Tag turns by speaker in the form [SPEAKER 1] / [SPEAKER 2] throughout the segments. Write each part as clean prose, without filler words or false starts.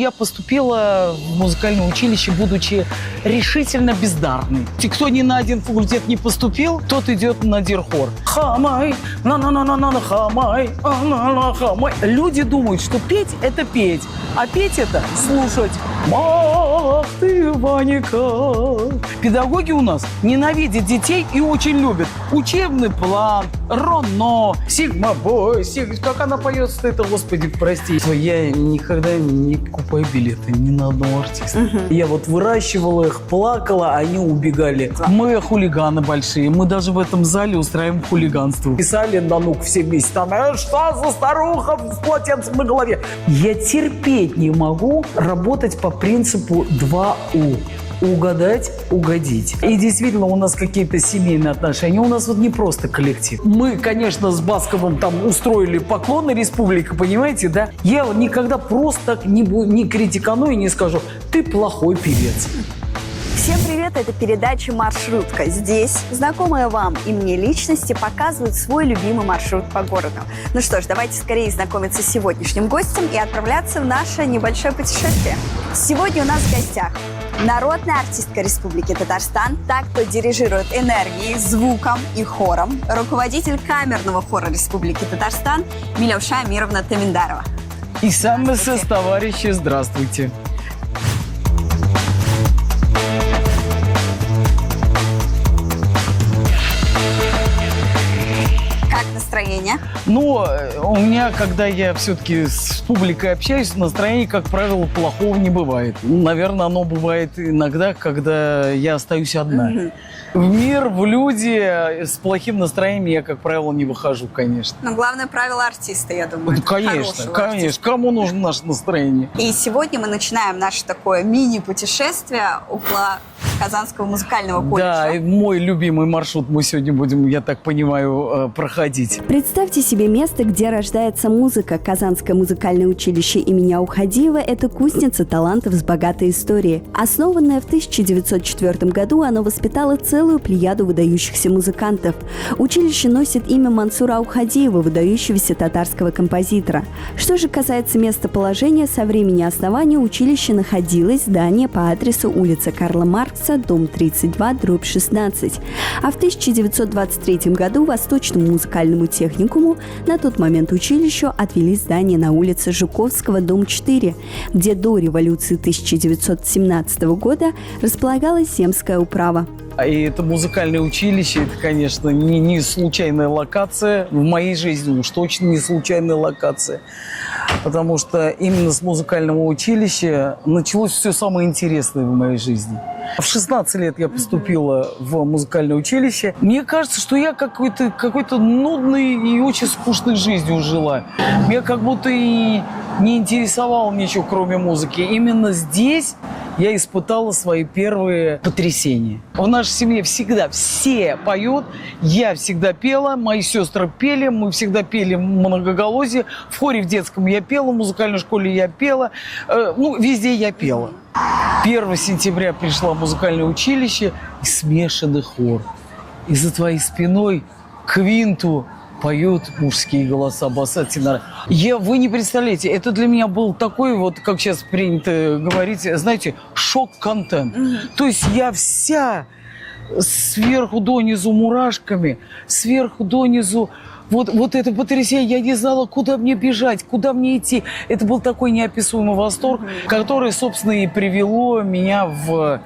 [SPEAKER 1] я поступила в музыкальное училище, будучи решительно бездарной. Кто ни на один факультет не поступил, тот идет на дирхор. Хамай, на-на-на-на-на, хамай, на-на-на, хамай. Люди думают, что петь – это петь, а петь – это слушать. Ах ты, Ваника. Педагоги у нас ненавидят детей и очень любят учебный план, роно, сигма-бой, как она поет это, господи, прости. Я никогда не покупаю билеты ни на одного артиста. Я вот выращивала их, плакала, они убегали. Мы хулиганы большие, мы даже в этом зале устраиваем хулиганство. Писали на нук все вместе, там, что за старуха в полотенце на голове. Я терпеть не могу работать по принципу 2У. Угадать, угодить. И действительно, у нас какие-то семейные отношения. У нас вот не просто коллектив. Мы, конечно, с Басковым там устроили поклоны республики, понимаете, да? Я никогда просто так не критикану и не скажу, ты плохой певец.
[SPEAKER 2] Всем привет! Это передача «Маршрутка». Здесь знакомые вам и мне личности показывают свой любимый маршрут по городу. Ну что ж, давайте скорее знакомиться с сегодняшним гостем и отправляться в наше небольшое путешествие. Сегодня у нас в гостях народная артистка Республики Татарстан, та, кто дирижирует энергией, звуком и хором, руководитель камерного хора Республики Татарстан Милевша Амировна Таминдарова.
[SPEAKER 1] И сами товарищи, здравствуйте.
[SPEAKER 2] Настроение?
[SPEAKER 1] Ну, у меня, когда я все-таки с публикой общаюсь, настроение, как правило, плохого не бывает. Наверное, оно бывает иногда, когда я остаюсь одна. В мир, в люди с плохим настроением я, как правило, не выхожу, конечно.
[SPEAKER 2] Но главное правило артиста, я думаю.
[SPEAKER 1] Конечно, конечно. Кому нужно наше настроение?
[SPEAKER 2] И сегодня мы начинаем наше такое мини-путешествие около Казанского музыкального колледжа.
[SPEAKER 1] Да, и мой любимый маршрут мы сегодня будем, я так понимаю, проходить.
[SPEAKER 3] Представьте себе место, где рождается музыка. Казанское музыкальное училище имени Аухадиева – это кузница талантов с богатой историей. Основанное в 1904 году, оно воспитало целую плеяду выдающихся музыкантов. Училище носит имя Мансура Аухадиева, выдающегося татарского композитора. Что же касается местоположения, со времени основания училища находилось здание по адресу улица Карла Маркса, дом 32, дробь 16. А в 1923 году Восточному музыкальному техникуму, на тот момент училищу, отвели здание на улице Жуковского, дом 4, где до революции 1917 года располагалась земская управа.
[SPEAKER 1] И это музыкальное училище, это, конечно, не случайная локация. В моей жизни уж точно не случайная локация. Потому что именно с музыкального училища началось все самое интересное в моей жизни. В 16 лет я поступила в музыкальное училище. Мне кажется, что я какой-то нудной и очень скучной жизнью жила. Меня как будто и не интересовало ничего, кроме музыки. Именно здесь я испытала свои первые потрясения. В нашей семье всегда все поют. Я всегда пела, мои сестры пели, мы всегда пели многоголосие. В хоре в детском я пела, в музыкальной школе я пела. Везде я пела. 1 сентября пришла в музыкальное училище и смешанный хор. И за твоей спиной квинту поют мужские голоса, баса, тенора. Вы не представляете, это для меня был такой, вот как сейчас принято говорить, знаете, шок-контент. То есть я вся сверху донизу мурашками, сверху донизу. Вот это потрясение, я не знала, куда мне бежать, куда мне идти. Это был такой неописуемый восторг, который, собственно, и привело меня в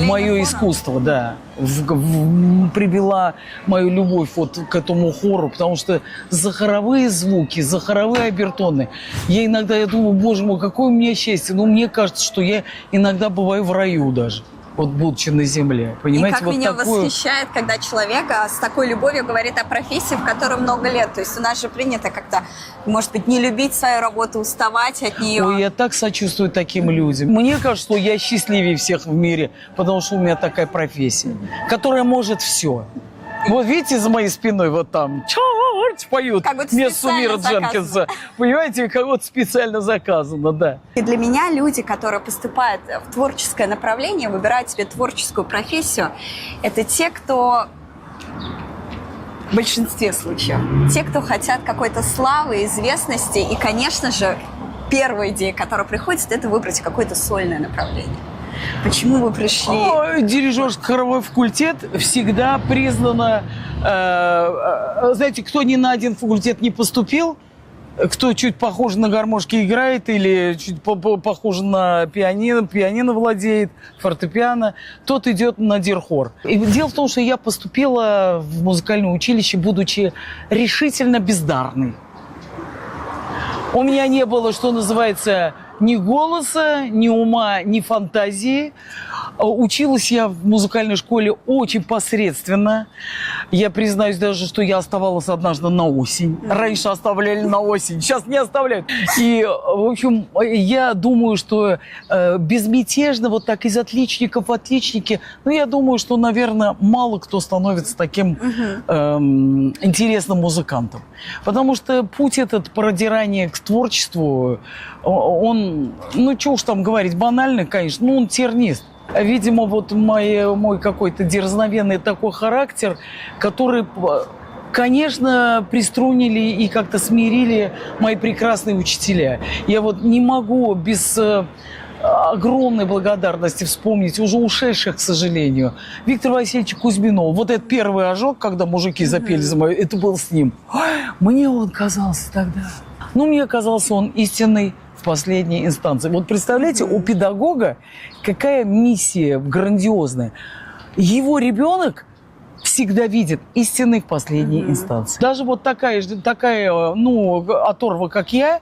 [SPEAKER 1] мое искусство, да. Привела мою любовь вот к этому хору, потому что за хоровые звуки, за хоровые обертоны, я думаю, боже мой, какое у меня счастье. Но мне кажется, что я иногда бываю в раю даже. Вот будучи на земле, понимаете?
[SPEAKER 2] И как меня восхищает, когда человек с такой любовью говорит о профессии, в которой много лет. То есть у нас же принято как-то, может быть, не любить свою работу, уставать от нее.
[SPEAKER 1] Ой, я так сочувствую таким людям. Мне кажется, что я счастливее всех в мире, потому что у меня такая профессия, которая может все. Вот видите, за моей спиной вот там поют вместо Сумира Дженкинса. Понимаете, как вот специально заказано, да.
[SPEAKER 2] И для меня люди, которые поступают в творческое направление, выбирают себе творческую профессию, это те, кто в большинстве случаев, те, кто хотят какой-то славы, известности и, конечно же, первая идея, которая приходит, это выбрать какое-то сольное направление. Почему вы пришли?
[SPEAKER 1] Дирижерский хоровой факультет всегда признано... знаете, кто ни на один факультет не поступил, кто чуть похоже на гармошке играет или чуть похоже на пианино владеет, фортепиано, тот идет на дирхор. И дело в том, что я поступила в музыкальное училище, будучи решительно бездарной. У меня не было, что называется, ни голоса, ни ума, ни фантазии. Училась я в музыкальной школе очень посредственно. Я признаюсь даже, что я оставалась однажды на осень. Раньше оставляли на осень, сейчас не оставляют. И, в общем, я думаю, что безмятежно, вот так из отличников в отличники, я думаю, что, наверное, мало кто становится таким интересным музыкантом. Потому что путь этот продирания к творчеству, он, что уж там говорить, банально, конечно, он тернист. Видимо, вот мой какой-то дерзновенный такой характер, который, конечно, приструнили и как-то смирили мои прекрасные учителя. Я вот не могу без огромной благодарности вспомнить уже ушедших, к сожалению, Виктора Васильевича Кузьминова. Вот этот первый ожог, когда мужики запели за мою, это был с ним. Мне он казался тогда. Мне казался он истинный в последней инстанции. Вот представляете, у педагога какая миссия грандиозная. Его ребенок всегда видит истинный в последней инстанции. Даже вот такая оторва, как я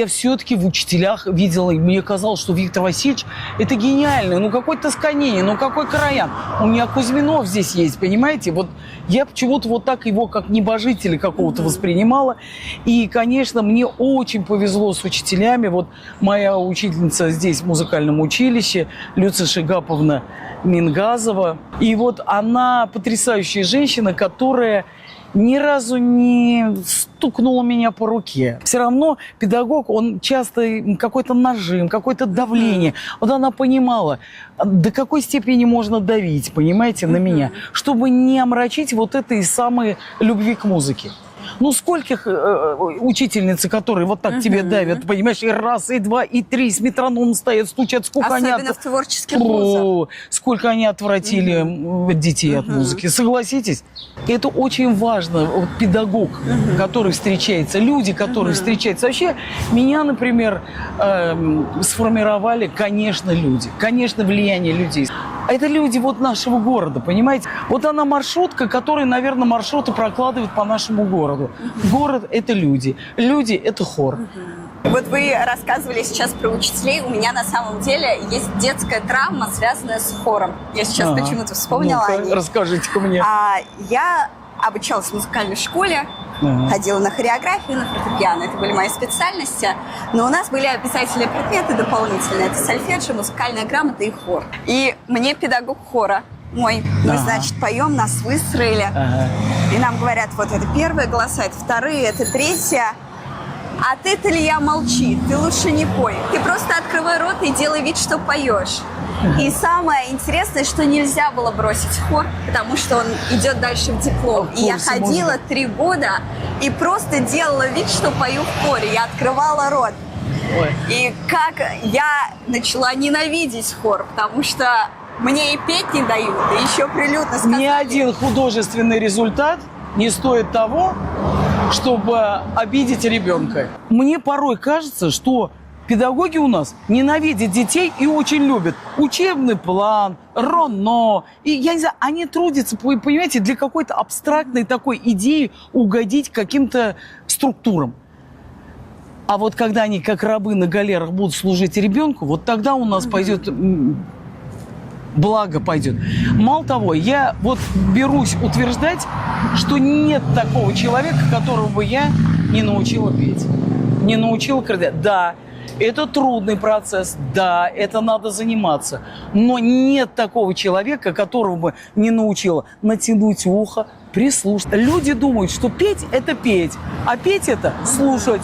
[SPEAKER 1] все-таки в учителях видела, и мне казалось, что Виктор Васильевич – это гениально. Какой Тосканини, какой Короян. У меня Кузьминов здесь есть, понимаете? Вот я почему-то вот так его как небожителя какого-то воспринимала. И, конечно, мне очень повезло с учителями. Вот моя учительница здесь в музыкальном училище, Люция Шигаповна Мингазова. И вот она потрясающая женщина, которая ни разу не стукнула меня по руке. Все равно педагог, он часто какой-то нажим, какое-то давление. Вот она понимала, до какой степени можно давить, понимаете, на меня, чтобы не омрачить вот этой самой любви к музыке. Скольких учительницы, которые вот так тебе давят, понимаешь, и раз, и два, и три, с метрономом стоят, стучат, сколько
[SPEAKER 2] особенно в творческих вузах.
[SPEAKER 1] Сколько они отвратили детей от музыки. Согласитесь? Это очень важно. Вот педагог, который встречается, люди, которые встречаются. Вообще, меня, например, сформировали, конечно, люди. Конечно, влияние людей. Это люди вот нашего города, понимаете? Вот она маршрутка, которая, наверное, маршруты прокладывает по нашему городу. Город – это люди. Люди – это хор.
[SPEAKER 2] Вот вы рассказывали сейчас про учителей. У меня на самом деле есть детская травма, связанная с хором. Я сейчас почему-то вспомнила о ней.
[SPEAKER 1] Расскажите-ка мне.
[SPEAKER 2] Я обучалась в музыкальной школе, ходила на хореографию, на фортепиано. Это были мои специальности. Но у нас были обязательные предметы дополнительные. Это сольфеджио, музыкальная грамота и хор. И мне педагог хора мы, значит, поем, нас выстроили. И нам говорят, вот это первые голоса, это вторые, это третья. А ты-то ли я молчи, ты лучше не пой. Ты просто открывай рот и делай вид, что поешь. И самое интересное, что нельзя было бросить хор, потому что он идет дальше в диплом. И я ходила 3 года и просто делала вид, что пою в хоре. Я открывала рот. И как я начала ненавидеть хор, потому что мне и петь не дают, и еще прилюдно сказали.
[SPEAKER 1] Ни один художественный результат не стоит того, чтобы обидеть ребенка. Мне порой кажется, что педагоги у нас ненавидят детей и очень любят. Учебный план, РОНО. И, я не знаю, они трудятся, понимаете, для какой-то абстрактной такой идеи угодить каким-то структурам. А вот когда они, как рабы на галерах, будут служить ребенку, вот тогда у нас пойдет... благо пойдет. Мало того, я вот берусь утверждать, что нет такого человека, которого бы я не научила петь, не научила кричать. Да, это трудный процесс, да, это надо заниматься, но нет такого человека, которого бы не научила натянуть ухо, прислушаться. Люди думают, что петь – это петь, а петь – это слушать.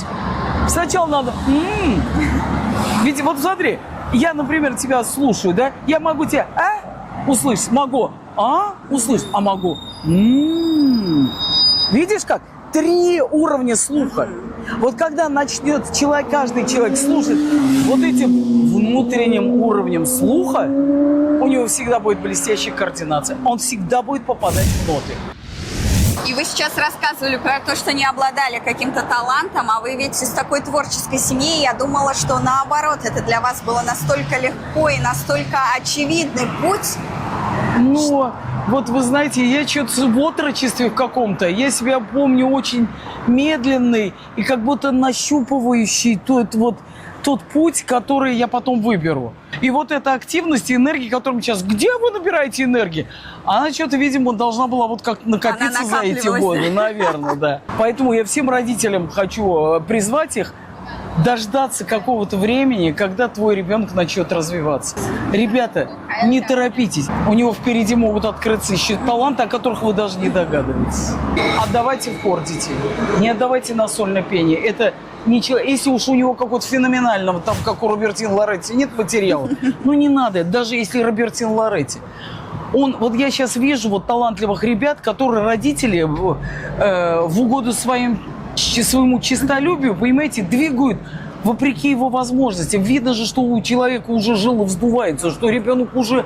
[SPEAKER 1] Сначала надо... Ведь вот смотри, я, например, тебя слушаю, да? Я могу тебя услышать, могу. Услышать, а могу. Видишь как? 3 уровня слуха. Вот когда начнет каждый человек слушать вот этим внутренним уровнем слуха, у него всегда будет блестящая координация. Он всегда будет попадать в ноты.
[SPEAKER 2] И вы сейчас рассказывали про то, что не обладали каким-то талантом, а вы ведь из такой творческой семьи. Я думала, что наоборот, это для вас было настолько легко и настолько очевидный путь.
[SPEAKER 1] Но вот вы знаете, я что-то в отрочестве в каком-то, я себя помню очень медленный и как будто нащупывающий тот путь, который я потом выберу. И вот эта активность и энергия, которую сейчас... Где вы набираете энергии? Она что-то, видимо, должна была вот как накопиться за эти годы. Наверное, да. Поэтому я всем родителям хочу призвать их дождаться какого-то времени, когда твой ребенок начнет развиваться. Ребята, не торопитесь. У него впереди могут открыться еще таланты, о которых вы даже не догадываетесь. Отдавайте в хор детей. Не отдавайте на сольное пение. Это ничего. Если уж у него какого-то феноменального, там, как у Робертино Лоретти, нет материала, ну не надо, даже если Робертино Лоретти. Вот я сейчас вижу вот талантливых ребят, которые родители в угоду своему честолюбию, понимаете, двигают вопреки его возможностям. Видно же, что у человека уже жило вздувается, что ребенок уже,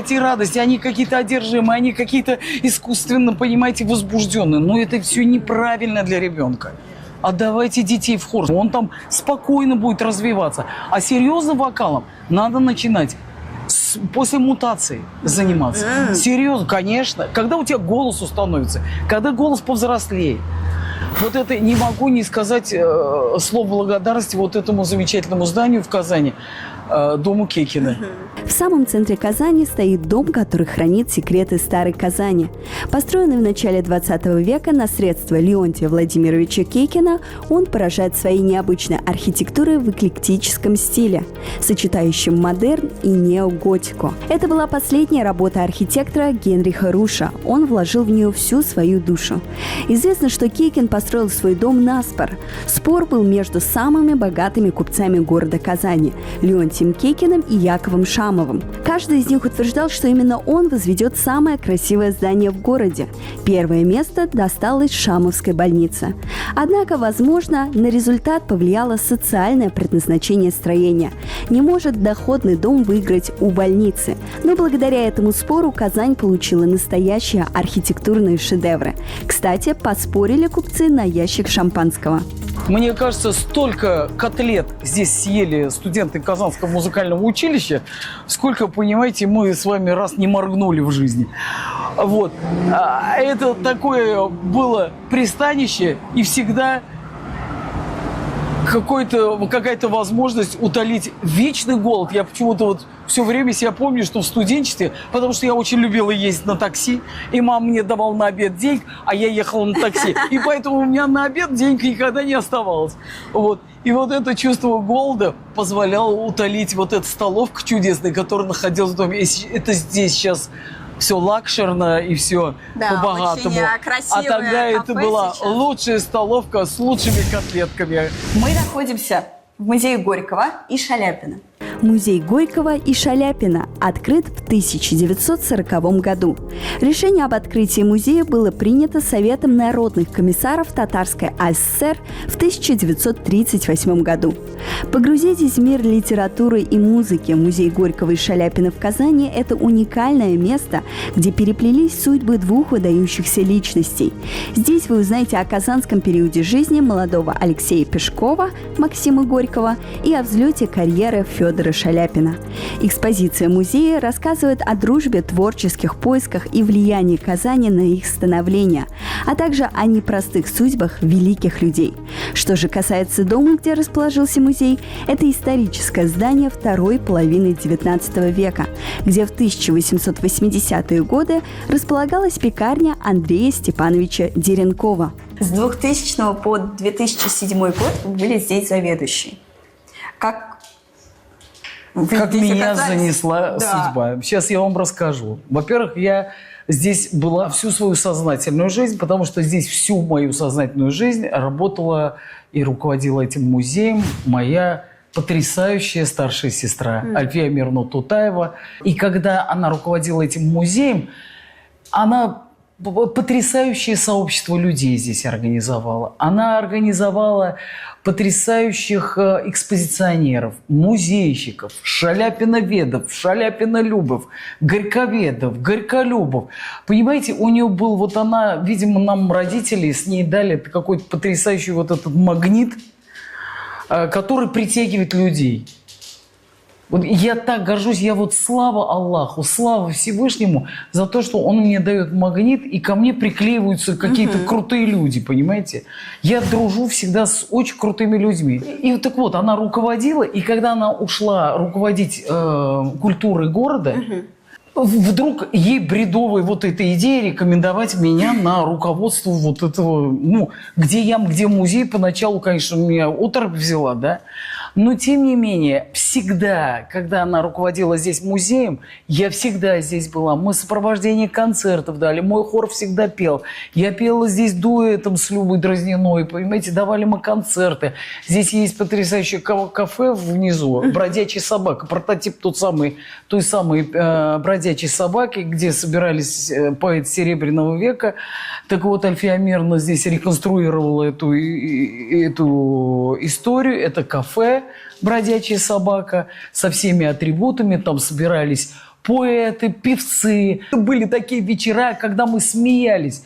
[SPEAKER 1] и радость, они какие-то одержимые, они какие-то искусственно, понимаете, возбужденные. Но это все неправильно для ребенка. Отдавайте детей в хор, он там спокойно будет развиваться. А серьезным вокалом надо начинать после мутации заниматься. Серьезно, конечно. Когда у тебя голос установится, когда голос повзрослеет. Вот это не могу не сказать слов благодарности вот этому замечательному зданию в Казани, дому Кекина.
[SPEAKER 3] В самом центре Казани стоит дом, который хранит секреты старой Казани. Построенный в начале 20 века на средства Леонтия Владимировича Кекина, он поражает своей необычной архитектурой в эклектическом стиле, сочетающем модерн и неоготику. Это была последняя работа архитектора Генриха Руша. Он вложил в нее всю свою душу. Известно, что Кекин построил свой дом наспор. Спор был между самыми богатыми купцами города Казани – Леонтием Кекиным и Яковом Шамовым. Каждый из них утверждал, что именно он возведет самое красивое здание в городе. Первое место досталось Шамовской больнице. Однако, возможно, на результат повлияло социальное предназначение строения. Не может доходный дом выиграть у больницы. Но благодаря этому спору Казань получила настоящие архитектурные шедевры. Кстати, поспорили купцы на ящик шампанского.
[SPEAKER 1] Мне кажется, столько котлет здесь съели студенты Казанского музыкального училища, сколько, понимаете, мы с вами раз не моргнули в жизни. Вот. Это такое было пристанище, и всегда какая-то возможность утолить вечный голод. Я почему-то все время себя помню, что в студенчестве, потому что я очень любила ездить на такси, и мама мне давала на обед денег, а я ехала на такси. И поэтому у меня на обед денег никогда не оставалось. Вот. И вот это чувство голода позволяло утолить вот эта столовка чудесная, которая находилась в доме. Это здесь сейчас все лакшерно и все по-богатому. А тогда это была лучшая столовка с лучшими котлетками.
[SPEAKER 2] Мы находимся в музее Горького и Шаляпина.
[SPEAKER 3] Музей Горького и Шаляпина открыт в 1940 году. Решение об открытии музея было принято Советом народных комиссаров Татарской АССР в 1938 году. Погрузитесь в мир литературы и музыки. Музей Горького и Шаляпина в Казани – это уникальное место, где переплелись судьбы двух выдающихся личностей. Здесь вы узнаете о казанском периоде жизни молодого Алексея Пешкова, Максима Горького и о взлете карьеры Федора Шаляпина. Экспозиция музея рассказывает о дружбе, творческих поисках и влиянии Казани на их становление, а также о непростых судьбах великих людей. Что же касается дома, где расположился музей, это историческое здание второй половины XIX века, где в 1880-е годы располагалась пекарня Андрея Степановича Деренкова.
[SPEAKER 2] С 2000 по 2007 год вы были здесь заведующей. Как
[SPEAKER 1] меня занесла судьба. Сейчас я вам расскажу. Во-первых, я здесь была всю свою сознательную жизнь, потому что здесь всю мою сознательную жизнь работала и руководила этим музеем моя потрясающая старшая сестра Альфия Амировна Тутаева. И когда она руководила этим музеем, она потрясающее сообщество людей здесь организовала. Она организовала потрясающих экспозиционеров, музейщиков, шаляпиноведов, шаляпинолюбов, горьковедов, горьколюбов. Понимаете, у нее был, вот она, видимо, нам родители с ней дали какой-то потрясающий вот этот магнит, который притягивает людей. Вот я так горжусь, я вот слава Аллаху, слава Всевышнему за то, что Он мне дает магнит, и ко мне приклеиваются какие-то крутые люди, понимаете? Я дружу всегда с очень крутыми людьми. И так вот, она руководила, и когда она ушла руководить культурой города, вдруг ей бредовая вот эта идея рекомендовать меня на руководство вот этого, ну, где музей поначалу, конечно, меня оторопь взяла, да? Но, тем не менее, всегда, когда она руководила здесь музеем, я всегда здесь была. Мы сопровождение концертов дали, мой хор всегда пел. Я пела здесь дуэтом с Любой Дразниной, понимаете, давали мы концерты. Здесь есть потрясающее кафе внизу, «Бродячая собака», прототип той самой «Бродячей собаки», где собирались поэты Серебряного века. Так вот, Альфия Амировна здесь реконструировала эту историю. Это кафе «Бродячая собака» со всеми атрибутами. Там собирались поэты, певцы. Были такие вечера, когда мы смеялись,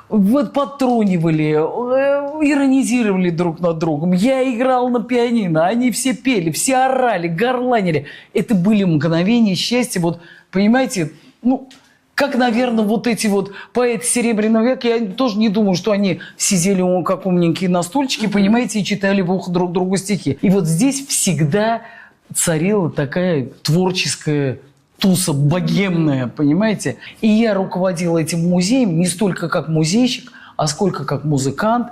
[SPEAKER 1] вот подтрунивали, иронизировали друг над другом. Я играл на пианино, они все пели, все орали, горланили. Это были мгновения счастья. Вот, понимаете, ну... Как, наверное, вот эти вот поэты Серебряного века, я тоже не думаю, что они сидели как умненькие на стульчике, понимаете, и читали в ухо друг другу стихи. И вот здесь всегда царила такая творческая туса, богемная, понимаете. И я руководила этим музеем не столько как музейщик, а сколько как музыкант.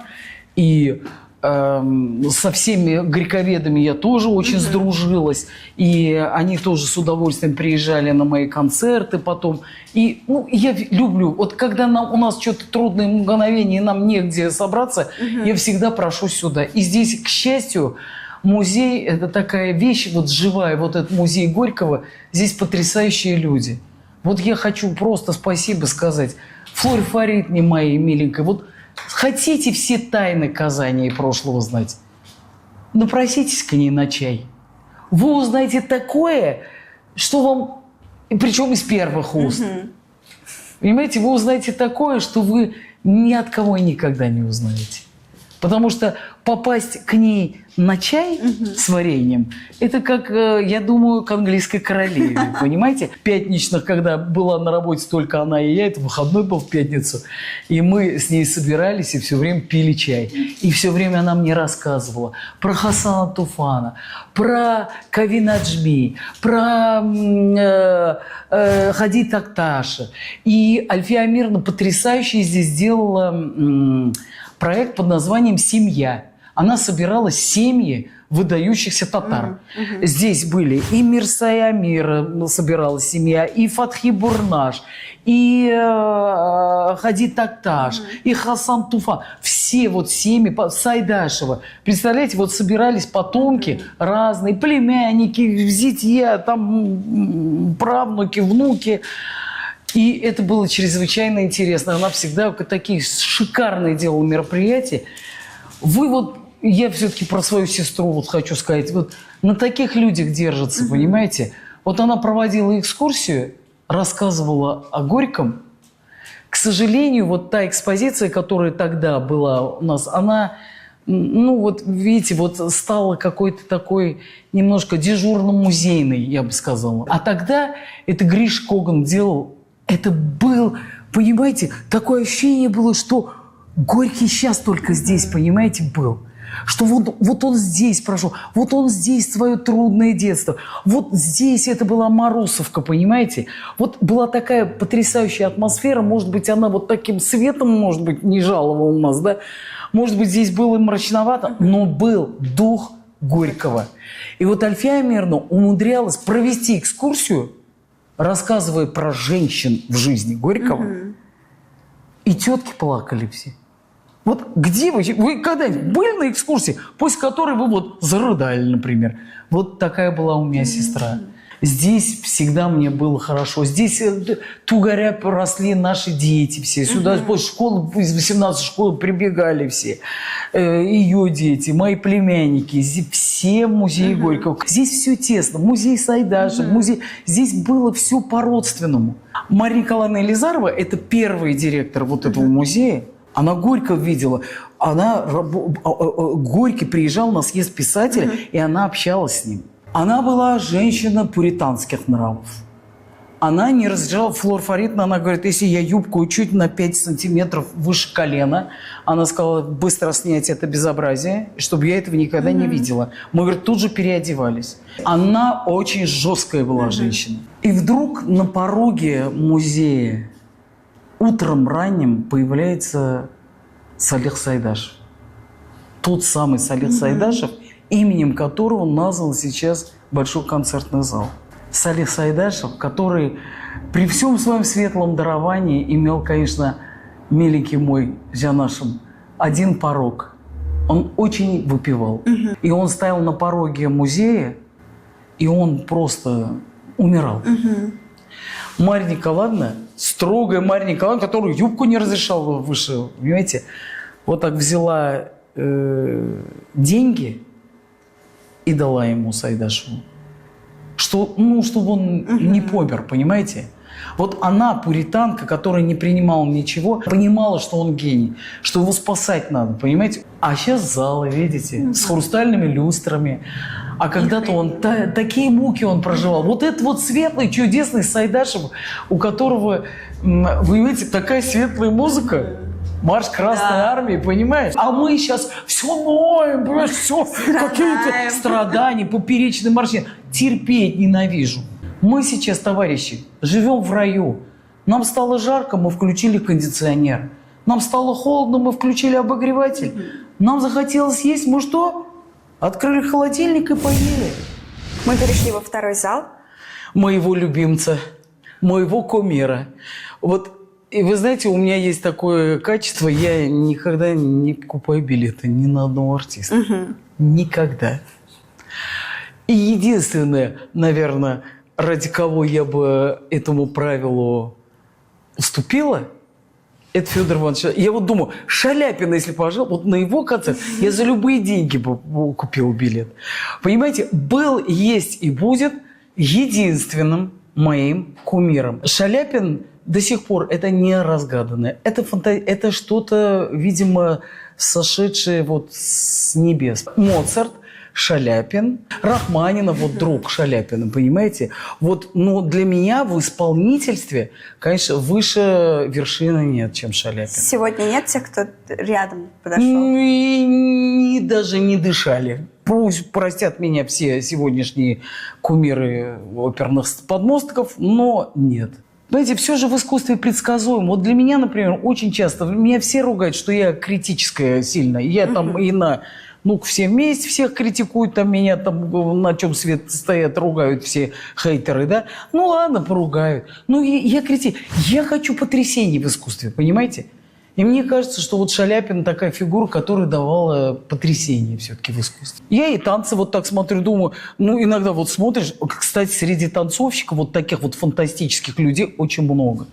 [SPEAKER 1] И со всеми горьковедами я тоже очень сдружилась. И они тоже с удовольствием приезжали на мои концерты потом. И я люблю, вот когда у нас что-то трудное мгновение, и нам негде собраться, я всегда прошу сюда. И здесь, к счастью, музей – это такая вещь вот живая, вот этот музей Горького, здесь потрясающие люди. Вот я хочу просто спасибо сказать Флоре Фаридне, моей миленькой. Вот хотите все тайны Казани и прошлого знать? Напроситесь к ней на чай. Вы узнаете такое, что вам... Причем из первых уст. Понимаете, вы узнаете такое, что вы ни от кого и никогда не узнаете. Потому что попасть к ней на чай с вареньем, это как, я думаю, к английской королеве, понимаете? Пятничных, когда была на работе только она и я, это выходной был в пятницу, и мы с ней собирались и все время пили чай. И все время она мне рассказывала про Хасана Туфана, про Кавин Аджми, про Хади Такташа. И Альфия Амировна потрясающе здесь сделала проект под названием «Семья». Она собирала семьи выдающихся татар. Здесь были и Мирсая Амира собиралась семья, и Фатхи Бурнаш, и Хади Такташ, и Хасан Туфан. Все вот семьи, Сайдашева. Представляете, вот собирались потомки разные, племянники, зятья, там правнуки, внуки. И это было чрезвычайно интересно. Она всегда такие шикарные делала мероприятия. Вы вот, я все-таки про свою сестру вот хочу сказать, вот на таких людях держится, понимаете? Вот она проводила экскурсию, рассказывала о Горьком. К сожалению, вот та экспозиция, которая тогда была у нас, она, ну вот видите, вот стала какой-то такой немножко дежурно-музейной, я бы сказала. А тогда это Гриш Коган делал. Это был, понимаете, такое ощущение было, что Горький сейчас только здесь, понимаете, был. Что вот он здесь прошел, вот он здесь свое трудное детство, вот здесь это была Марусовка, понимаете. Вот была такая потрясающая атмосфера, может быть, она вот таким светом, может быть, не жаловала нас, да. Может быть, здесь было мрачновато, но был дух Горького. И вот Альфия Амировна умудрялась провести экскурсию, рассказывая про женщин в жизни Горького, и тетки плакали все. Вот где вы когда-нибудь были на экскурсии, после которой вы вот зарыдали, например? Вот такая была у меня сестра. Здесь всегда мне было хорошо. Здесь тугоря росли наши дети все. Сюда после школы, из 18 школы прибегали все. Ее дети, мои племянники. Здесь все музеи Горького. Здесь все тесно. Музей Сайдашев, музей. Здесь было все по-родственному. Мария Николаевна Елизарова, это первый директор вот этого музея. Она Горького видела. Горький приезжал на съезд писателя, и она общалась с ним. Она была женщина пуританских нравов. Она не разрешала, Флора Фаритовна, она говорит, если я юбку чуть на 5 сантиметров выше колена, она сказала, быстро снять это безобразие, чтобы я этого никогда не видела. Мы, говорит, тут же переодевались. Она очень жесткая была женщина. И вдруг на пороге музея утром ранним появляется Салих Сайдашев. Тот самый Салих Сайдашев, именем которого назван сейчас Большой концертный зал. Салих Сайдашев, который при всем своем светлом даровании имел, конечно, миленький мой Жанашем, один порок. Он очень выпивал. И он стоял на пороге музея, и он просто умирал. Марья Николаевна, строгая Марья Николаевна, которую юбку не разрешала выше, понимаете, вот так взяла деньги и дала ему, Сайдашеву, чтобы он не помер, понимаете? Вот она, пуританка, которая не принимала ничего, понимала, что он гений, что его спасать надо, понимаете? А сейчас залы, видите, с хрустальными люстрами. А когда-то он такие муки он проживал. Вот этот вот светлый, чудесный Сайдашев, у которого, вы видите, такая светлая музыка. Марш Красной Армии, понимаешь? А мы сейчас все ноем, понимаешь, все какие-то страдания, поперечные морщины. Терпеть ненавижу. Мы сейчас, товарищи, живем в раю. Нам стало жарко, мы включили кондиционер. Нам стало холодно, мы включили обогреватель. Нам захотелось есть, мы что? Открыли холодильник и поели.
[SPEAKER 2] Мы перешли во второй зал.
[SPEAKER 1] Моего любимца, моего кумира. Вот. И вы знаете, у меня есть такое качество, я никогда не покупаю билеты ни на одного артиста. Никогда. И единственное, наверное, ради кого я бы этому правилу уступила, это Федор Иванович. Я вот думаю, Шаляпина, если пожал, вот на его концерт я за любые деньги бы купил билет. Понимаете, был, есть и будет единственным моим кумиром. Шаляпин до сих пор это не разгаданное. Это что-то, видимо, сошедшее вот с небес. Моцарт, Шаляпин, Рахманинов, вот друг Шаляпина, понимаете? Вот, но для меня в исполнительстве, конечно, выше вершины нет, чем Шаляпин.
[SPEAKER 2] Сегодня нет тех, кто рядом подошел?
[SPEAKER 1] И даже не дышали. Пусть простят меня все сегодняшние кумиры оперных подмостков, но нет. Знаете, все же в искусстве предсказуемо. Вот для меня, например, очень часто, меня все ругают, что я критическая сильно. Я там и на... все вместе всех критикуют, там меня там на чем свет стоят, ругают все хейтеры, да? Ну ладно, поругают. Я критик. Я хочу потрясений в искусстве, понимаете? И мне кажется, что вот Шаляпин такая фигура, которая давала потрясение все-таки в искусстве. Я и танцы вот так смотрю, думаю, иногда вот смотришь, кстати, среди танцовщиков вот таких вот фантастических людей очень много.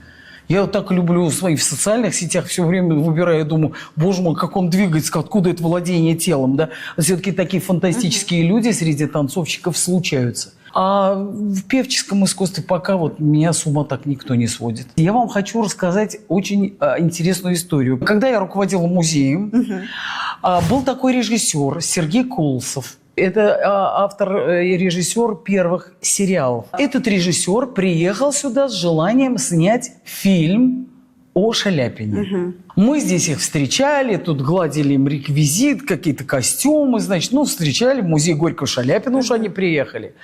[SPEAKER 1] Я вот так люблю в социальных сетях все время выбираю, думаю, боже мой, как он двигается, откуда это владение телом, да? Все-таки такие фантастические люди среди танцовщиков случаются. А в певческом искусстве пока вот меня с ума так никто не сводит. Я вам хочу рассказать очень интересную историю. Когда я руководила музеем, был такой режиссер Сергей Колосов. Это автор и режиссер первых сериалов. Этот режиссер приехал сюда с желанием снять фильм о Шаляпине. Мы здесь их встречали, тут гладили им реквизит, какие-то костюмы, значит, встречали в музей Горького Шаляпина, уж они приехали.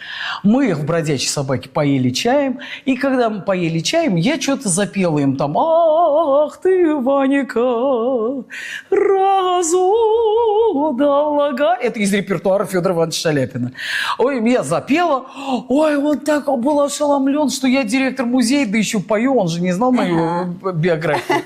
[SPEAKER 1] Мы их в «Бродячей собаке» поели чаем, и когда мы поели чаем, я что-то запела им там: «Ах ты, Ваника, разудалага». Это из репертуара Федора Ивановича Шаляпина. Ой, я запела, ой, он так был ошеломлен, что я директор музея, да еще пою, он же не знал мою биографию.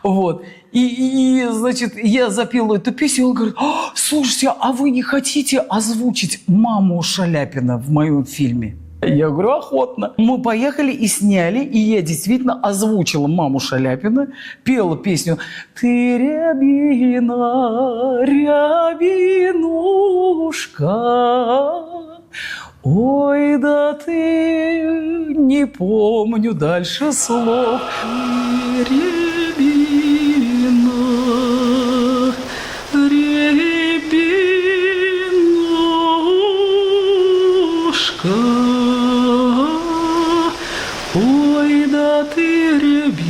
[SPEAKER 1] Вот. И, значит, я запела эту песню, и он говорит: слушайте, а вы не хотите озвучить маму Шаляпина в моем фильме? Я говорю, охотно. Мы поехали и сняли, и я действительно озвучила маму Шаляпина, пела песню «Ты рябина, рябинушка». Ой, да ты, не помню дальше слов. Рябина, рябинушка. Ой, да ты, рябинушка.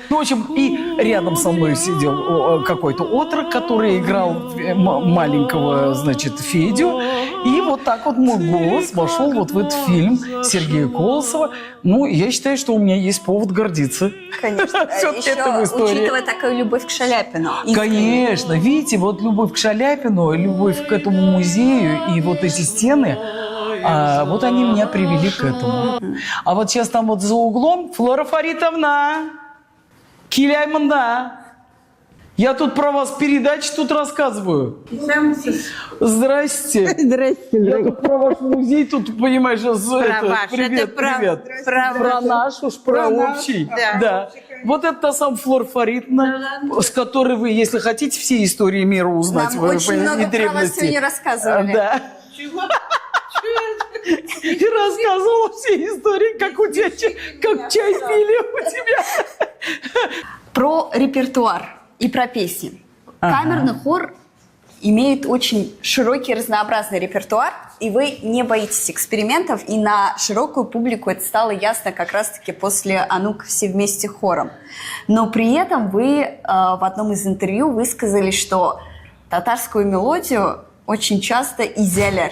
[SPEAKER 1] Ну, в общем, и рядом со мной сидел какой-то отрок, который играл маленького, значит, Федю. И вот так вот мой голос вошел вот в этот фильм Сергея Колосова. Ну, я считаю, что у меня есть повод гордиться.
[SPEAKER 2] Конечно. Еще учитывая такую любовь к Шаляпину.
[SPEAKER 1] Конечно. Видите, вот любовь к Шаляпину, любовь к этому музею и вот эти стены, вот они меня привели к этому. А вот сейчас там вот за углом Флора Фаритовна, Киляйманда. Я тут про вас передачи тут рассказываю. Здрасте.
[SPEAKER 4] Здрасте.
[SPEAKER 1] Я тут про ваш музей тут, понимаешь, привет. Про наш уж, про общий. Да. Вот это та самая Флора Фаритовна, с которой вы, если хотите, все истории мира узнать.
[SPEAKER 2] Нам очень много про вас сегодня рассказывали.
[SPEAKER 1] Да. И рассказывала все истории, как у тебя, как чай пили у тебя.
[SPEAKER 2] Про репертуар и про песни. Камерный хор имеет очень широкий разнообразный репертуар, и вы не боитесь экспериментов, и на широкую публику это стало ясно как раз-таки после «А ну-ка все вместе хором». Но при этом вы в одном из интервью высказали, что татарскую мелодию очень часто изяляр.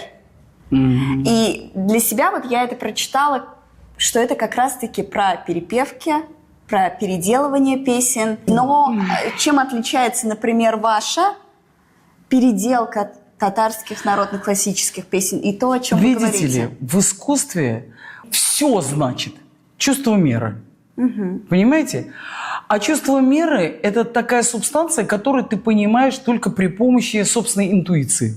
[SPEAKER 2] И для себя вот я это прочитала, что это как раз-таки про перепевки, про переделывание песен. Но чем отличается, например, ваша переделка татарских народных классических песен и то, о чем вы говорите?
[SPEAKER 1] Видите ли, в искусстве все значит чувство меры. Понимаете? А чувство меры – это такая субстанция, которую ты понимаешь только при помощи собственной интуиции.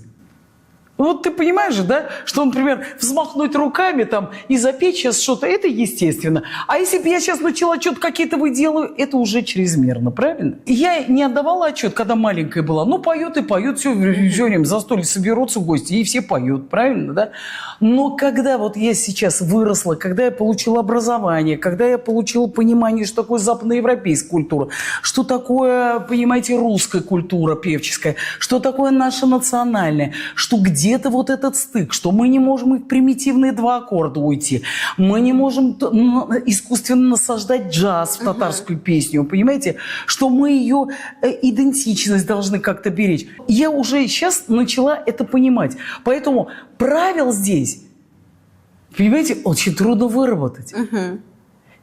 [SPEAKER 1] Вот ты понимаешь же, да, что, например, взмахнуть руками там и запеть сейчас что-то, это естественно. А если бы я сейчас начала что-то какие-то выделывать, это уже чрезмерно, правильно? Я не отдавала отчет, когда маленькая была. Ну, поет и поет, все время за столик соберутся гости, и все поют, правильно, да? Но когда вот я сейчас выросла, когда я получила образование, когда я получила понимание, что такое западноевропейская культура, что такое, понимаете, русская культура певческая, что такое наша национальная, что где-то вот этот стык, что мы не можем и в примитивные два аккорда уйти, мы не можем искусственно насаждать джаз в татарскую песню, понимаете, что мы ее идентичность должны как-то беречь. Я уже сейчас начала это понимать. Поэтому правил здесь, понимаете, очень трудно выработать.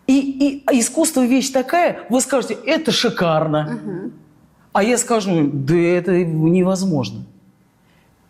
[SPEAKER 1] И искусство вещь такая, вы скажете, это шикарно. А я скажу, да это невозможно.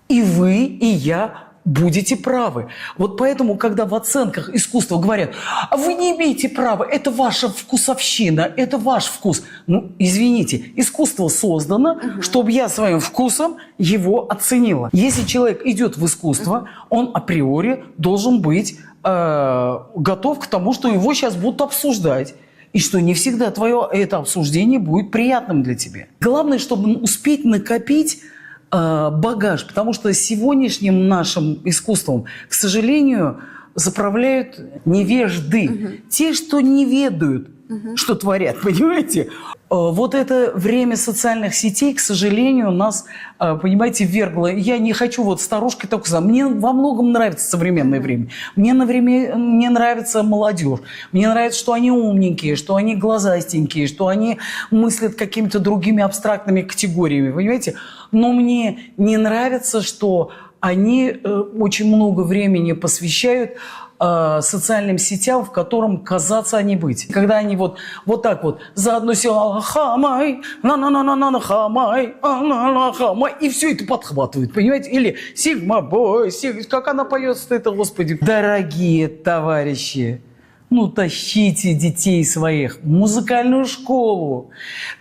[SPEAKER 1] И вы, и я будете правы. Вот поэтому, когда в оценках искусства говорят, а вы не имеете права, это ваша вкусовщина, это ваш вкус. Ну, извините, искусство создано, чтобы я своим вкусом его оценила. Если человек идет в искусство, он априори должен быть готов к тому, что его сейчас будут обсуждать. И что не всегда твое это обсуждение будет приятным для тебя. Главное, чтобы успеть накопить багаж, потому что сегодняшним нашим искусством, к сожалению, заправляют невежды. Те, что не ведают, что творят, понимаете? Вот это время социальных сетей, к сожалению, нас, понимаете, ввергло. Я не хочу вот старушкой только за. Мне во многом нравится современное время. Мне нравится молодежь. Мне нравится, что они умненькие, что они глазастенькие, что они мыслят какими-то другими абстрактными категориями, понимаете? Но мне не нравится, что они очень много времени посвящают социальным сетям, в котором казаться они быть. Когда они вот так вот заодно села хамай, на-на-на-на-на, хамай, хамай, и все это подхватывают, понимаете? Или сигма бой, как она поет это, господи. Дорогие товарищи, Ну, тащите детей своих в музыкальную школу,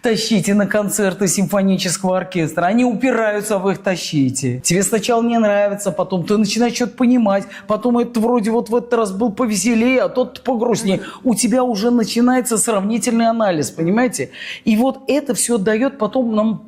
[SPEAKER 1] тащите на концерты симфонического оркестра. Они упираются, а вы их тащите. Тебе сначала не нравится, потом ты начинаешь что-то понимать, потом это вроде вот в этот раз был повеселее, а тот погрустнее. У тебя уже начинается сравнительный анализ, понимаете? И вот это все дает потом нам,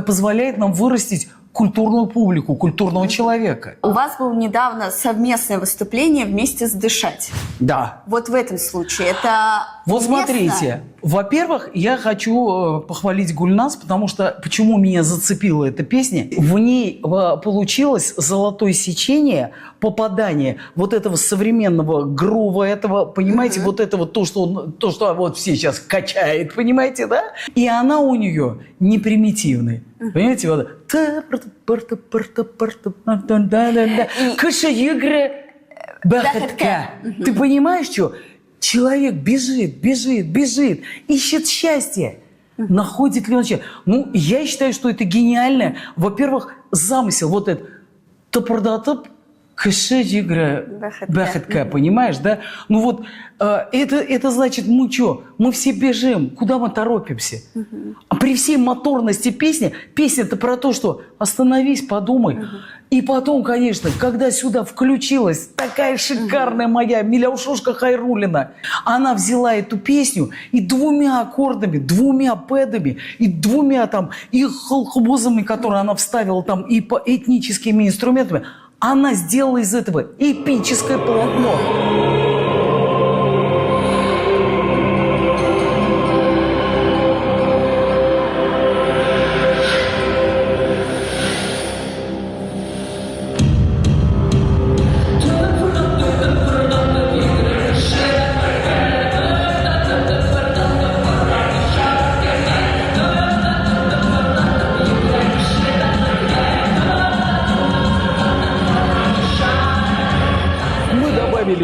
[SPEAKER 1] позволяет нам вырастить культурную публику, культурного человека.
[SPEAKER 2] У вас было недавно совместное выступление вместе с «Дышать».
[SPEAKER 1] Да.
[SPEAKER 2] Вот в этом случае это
[SPEAKER 1] Вот
[SPEAKER 2] уместно?
[SPEAKER 1] смотрите, во-первых, я хочу похвалить Гульназ, потому что почему меня зацепила эта песня? В ней получилось золотое сечение, попадание вот этого современного грува, этого, понимаете, вот этого, то, что вот все сейчас качает, понимаете, да? И она у нее не примитивная. Понимаете, вот Кышы-Югры бәхеткә. Ты понимаешь, что? Человек бежит, ищет счастье. Находит ли он счастье? Ну, я считаю, что это гениально. Во-первых, замысел вот этот. Топордатоп, Кышы-Югры бәхеткә, понимаешь, да? Ну вот, это значит, мы что? Мы все бежим. Куда мы торопимся? А при всей моторности песни, песня-то про то, что остановись, подумай. И потом, конечно, когда сюда включилась такая шикарная моя Миляушошка Хайруллина, она взяла эту песню и двумя аккордами, двумя пэдами, и двумя там, и халхубузами, которые она вставила там, и по этническими инструментами, она сделала из этого эпическое полотно.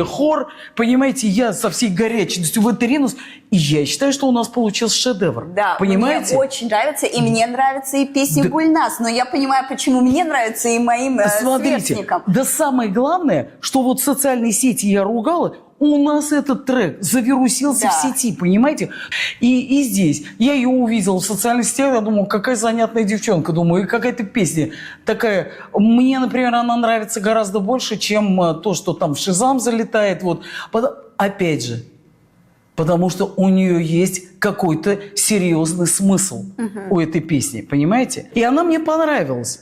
[SPEAKER 1] Хор, понимаете, я со всей горячностью в это ринусь, и я считаю, что у нас получился шедевр.
[SPEAKER 2] Да,
[SPEAKER 1] понимаете?
[SPEAKER 2] Мне очень нравится, и мне нравится и песня Гульназ, но я понимаю, почему мне нравится и моим сверстникам.
[SPEAKER 1] Да самое главное, что вот социальные сети я ругала, у нас этот трек завирусился в сети, понимаете? И здесь я ее увидел в социальных сетях, я думал, какая занятная девчонка, думаю, и какая-то песня такая. Мне, например, она нравится гораздо больше, чем то, что там в Шизам залетает. Вот. Опять же, потому что у нее есть какой-то серьезный смысл у этой песни, понимаете? И она мне понравилась.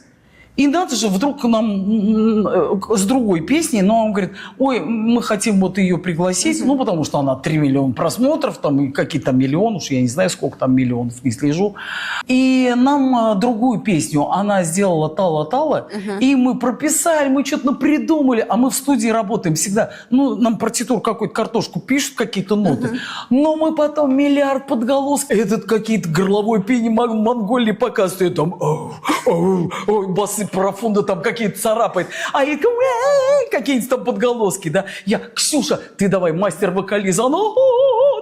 [SPEAKER 1] И надо же, вдруг нам с другой песней, но он говорит, ой, мы хотим вот ее пригласить, ну, потому что она 3 миллиона просмотров, там, и какие-то миллионы, уж я не знаю, сколько там миллионов, не слежу. И нам другую песню она сделала «Тала-Тала», и мы прописали, мы что-то напридумали, а мы в студии работаем всегда. Ну, нам партитур какую-то картошку пишут, какие-то ноты, но мы потом миллиард подголосков, этот какие-то горловое пение Монголии показывают, там, басы профунда там какие-то царапает, а и какие-нибудь там подголоски, да. Я, Ксюша, ты давай мастер-вокализм, она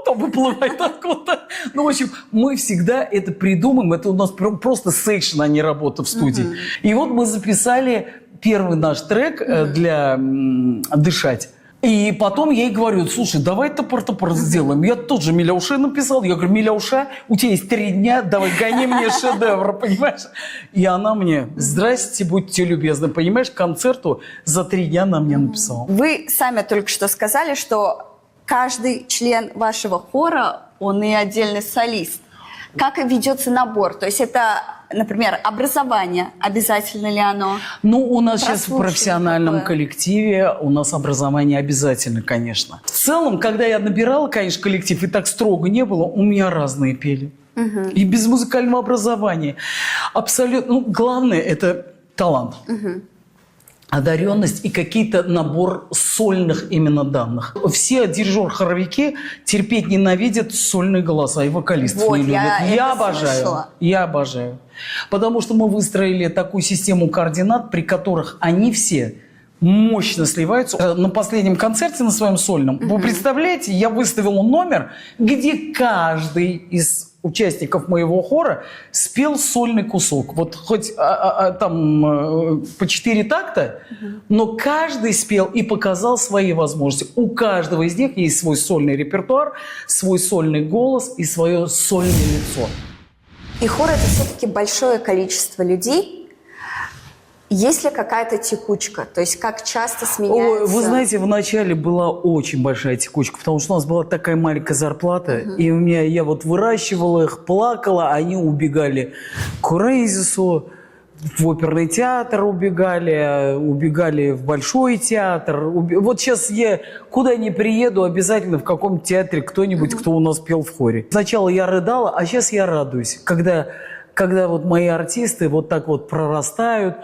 [SPEAKER 1] там выплывает откуда-то. Ну, в общем, мы всегда это придумаем, это у нас просто сейшн, а не работа в студии. И вот мы записали первый наш трек для «Дышать». И потом я ей говорю, слушай, давай топор-топор сделаем. Я тут же Миляуше написал. Я говорю, Миляуша, у тебя есть 3 дня, давай гони мне шедевр, понимаешь? И она мне, здрасте, будьте любезны, понимаешь, к концерту за 3 дня она мне написала.
[SPEAKER 2] Вы сами только что сказали, что каждый член вашего хора, он и отдельный солист. Как ведется набор? То есть это, например, образование, обязательно ли оно?
[SPEAKER 1] Ну, у нас сейчас в профессиональном коллективе, у нас образование обязательно, конечно. В целом, когда я набирала, конечно, коллектив, и так строго не было, у меня разные пели. И без музыкального образования. Абсолютно. Ну, главное – это талант. Одаренность и какие-то набор сольных именно данных. Все дирижер-хоровики терпеть ненавидят сольные голоса, и вокалистов
[SPEAKER 2] вот,
[SPEAKER 1] не любят. Я обожаю.
[SPEAKER 2] Слышала.
[SPEAKER 1] Я обожаю. Потому что мы выстроили такую систему координат, при которых они все мощно сливаются. На последнем концерте, на своем сольном, вы представляете, я выставил номер, где каждый из участников моего хора спел сольный кусок. Вот хоть там по 4 такта, но каждый спел и показал свои возможности. У каждого из них есть свой сольный репертуар, свой сольный голос и свое сольное лицо.
[SPEAKER 2] И хор – это все-таки большое количество людей. Есть ли какая-то текучка? То есть как часто сменяется?
[SPEAKER 1] Ой, вы знаете, вначале была очень большая текучка, потому что у нас была такая маленькая зарплата, и я вот выращивала их, плакала, они убегали к Рейзису, в оперный театр убегали в большой театр. Вот сейчас я куда ни приеду, обязательно в каком-то театре кто-нибудь, кто у нас пел в хоре. Сначала я рыдала, а сейчас я радуюсь, когда вот мои артисты вот так вот прорастают.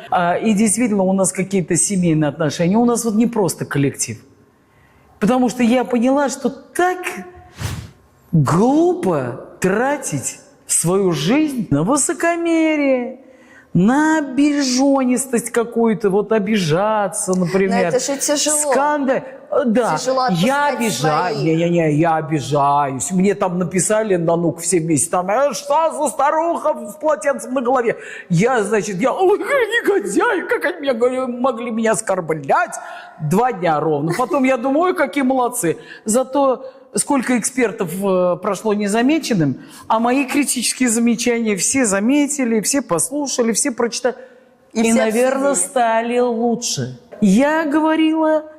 [SPEAKER 1] И действительно у нас какие-то семейные отношения. У нас вот не просто коллектив. Потому что я поняла, что так глупо тратить свою жизнь на высокомерие, на обиженистость какую-то, вот обижаться, например.
[SPEAKER 2] Но это же тяжело.
[SPEAKER 1] Да,
[SPEAKER 2] тяжело
[SPEAKER 1] я
[SPEAKER 2] отпускать
[SPEAKER 1] обижаюсь. Я обижаюсь. Мне там написали на НУК все вместе, там, что за старуха с полотенцем на голове? Ой, негодяй, как они могли меня оскорблять 2 дня ровно. Потом я думаю, ой, какие молодцы. Зато сколько экспертов прошло незамеченным, а мои критические замечания все заметили, все послушали, все прочитали. И наверное, стали лучше. Я говорила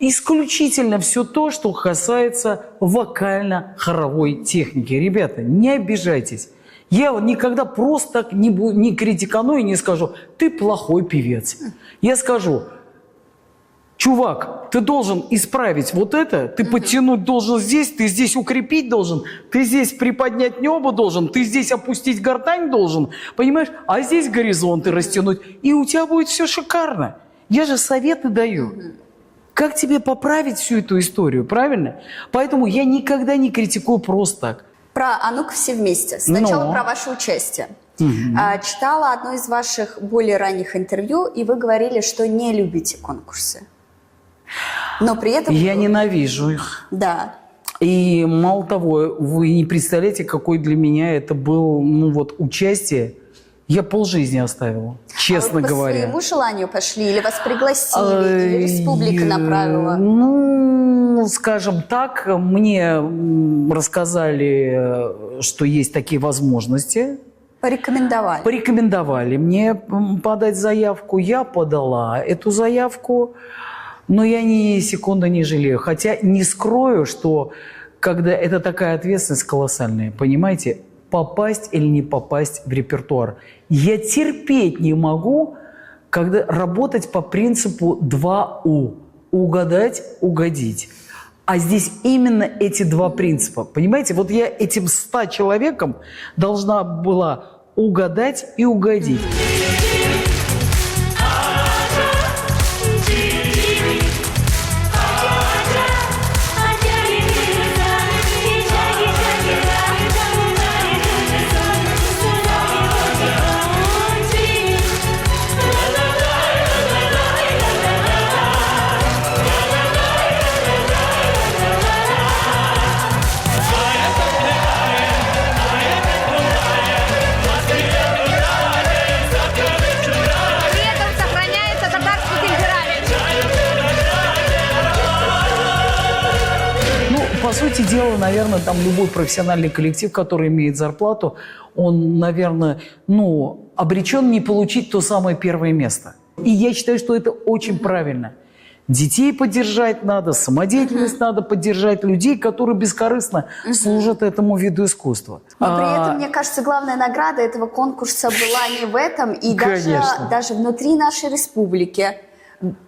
[SPEAKER 1] исключительно все то, что касается вокально-хоровой техники. Ребята, не обижайтесь. Я никогда просто так не критикану и не скажу, ты плохой певец. Я скажу, чувак, ты должен исправить вот это, ты подтянуть должен здесь, ты здесь укрепить должен, ты здесь приподнять небо должен, ты здесь опустить гортань должен, понимаешь? А здесь горизонты растянуть, и у тебя будет все шикарно. Я же советы даю. Как тебе поправить всю эту историю, правильно? Поэтому я никогда не критикую просто так.
[SPEAKER 2] Про «А ну-ка все вместе». Сначала про ваше участие. Читала одно из ваших более ранних интервью, и вы говорили, что не любите конкурсы. Но при этом...
[SPEAKER 1] Я ненавижу их.
[SPEAKER 2] Да.
[SPEAKER 1] И мало того, вы не представляете, какой для меня это был, участие. Я полжизни оставила, честно говоря.
[SPEAKER 2] По своему желанию пошли? Или вас пригласили? Или республика направила?
[SPEAKER 1] Скажем так, мне рассказали, что есть такие возможности.
[SPEAKER 2] Порекомендовали?
[SPEAKER 1] Порекомендовали мне подать заявку. Я подала эту заявку, но я ни секунды не жалею. Хотя не скрою, что когда это такая ответственность колоссальная, понимаете, попасть или не попасть в репертуар. Я терпеть не могу, когда работать по принципу 2У. Угадать, угодить. А здесь именно эти 2 принципа. Понимаете, вот я этим 100 человекам должна была угадать и угодить. По сути дела, наверное, там любой профессиональный коллектив, который имеет зарплату, он, наверное, обречен не получить то самое первое место. И я считаю, что это очень правильно. Детей поддержать надо, самодеятельность надо поддержать, людей, которые бескорыстно служат этому виду искусства.
[SPEAKER 2] Но при этом, мне кажется, главная награда этого конкурса была не в этом, и даже внутри нашей республики.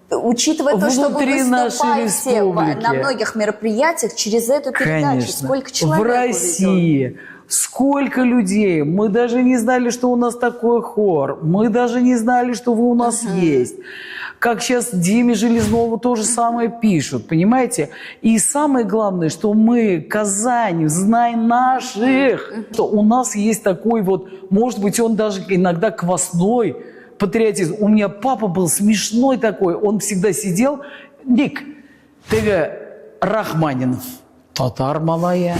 [SPEAKER 2] Учитывая то, что вы выступаете на многих мероприятиях через эту передачу, сколько человек
[SPEAKER 1] в России, сколько людей. Мы даже не знали, что у нас такой хор. Мы даже не знали, что вы у нас есть. Как сейчас Диме Железнову то же самое пишут, понимаете? И самое главное, что мы, Казань, знай наших. Что у нас есть такой может быть, он даже иногда квасной, патриотизм. У меня папа был смешной такой, он всегда сидел. Ник, ты Рахманинов, татар малая.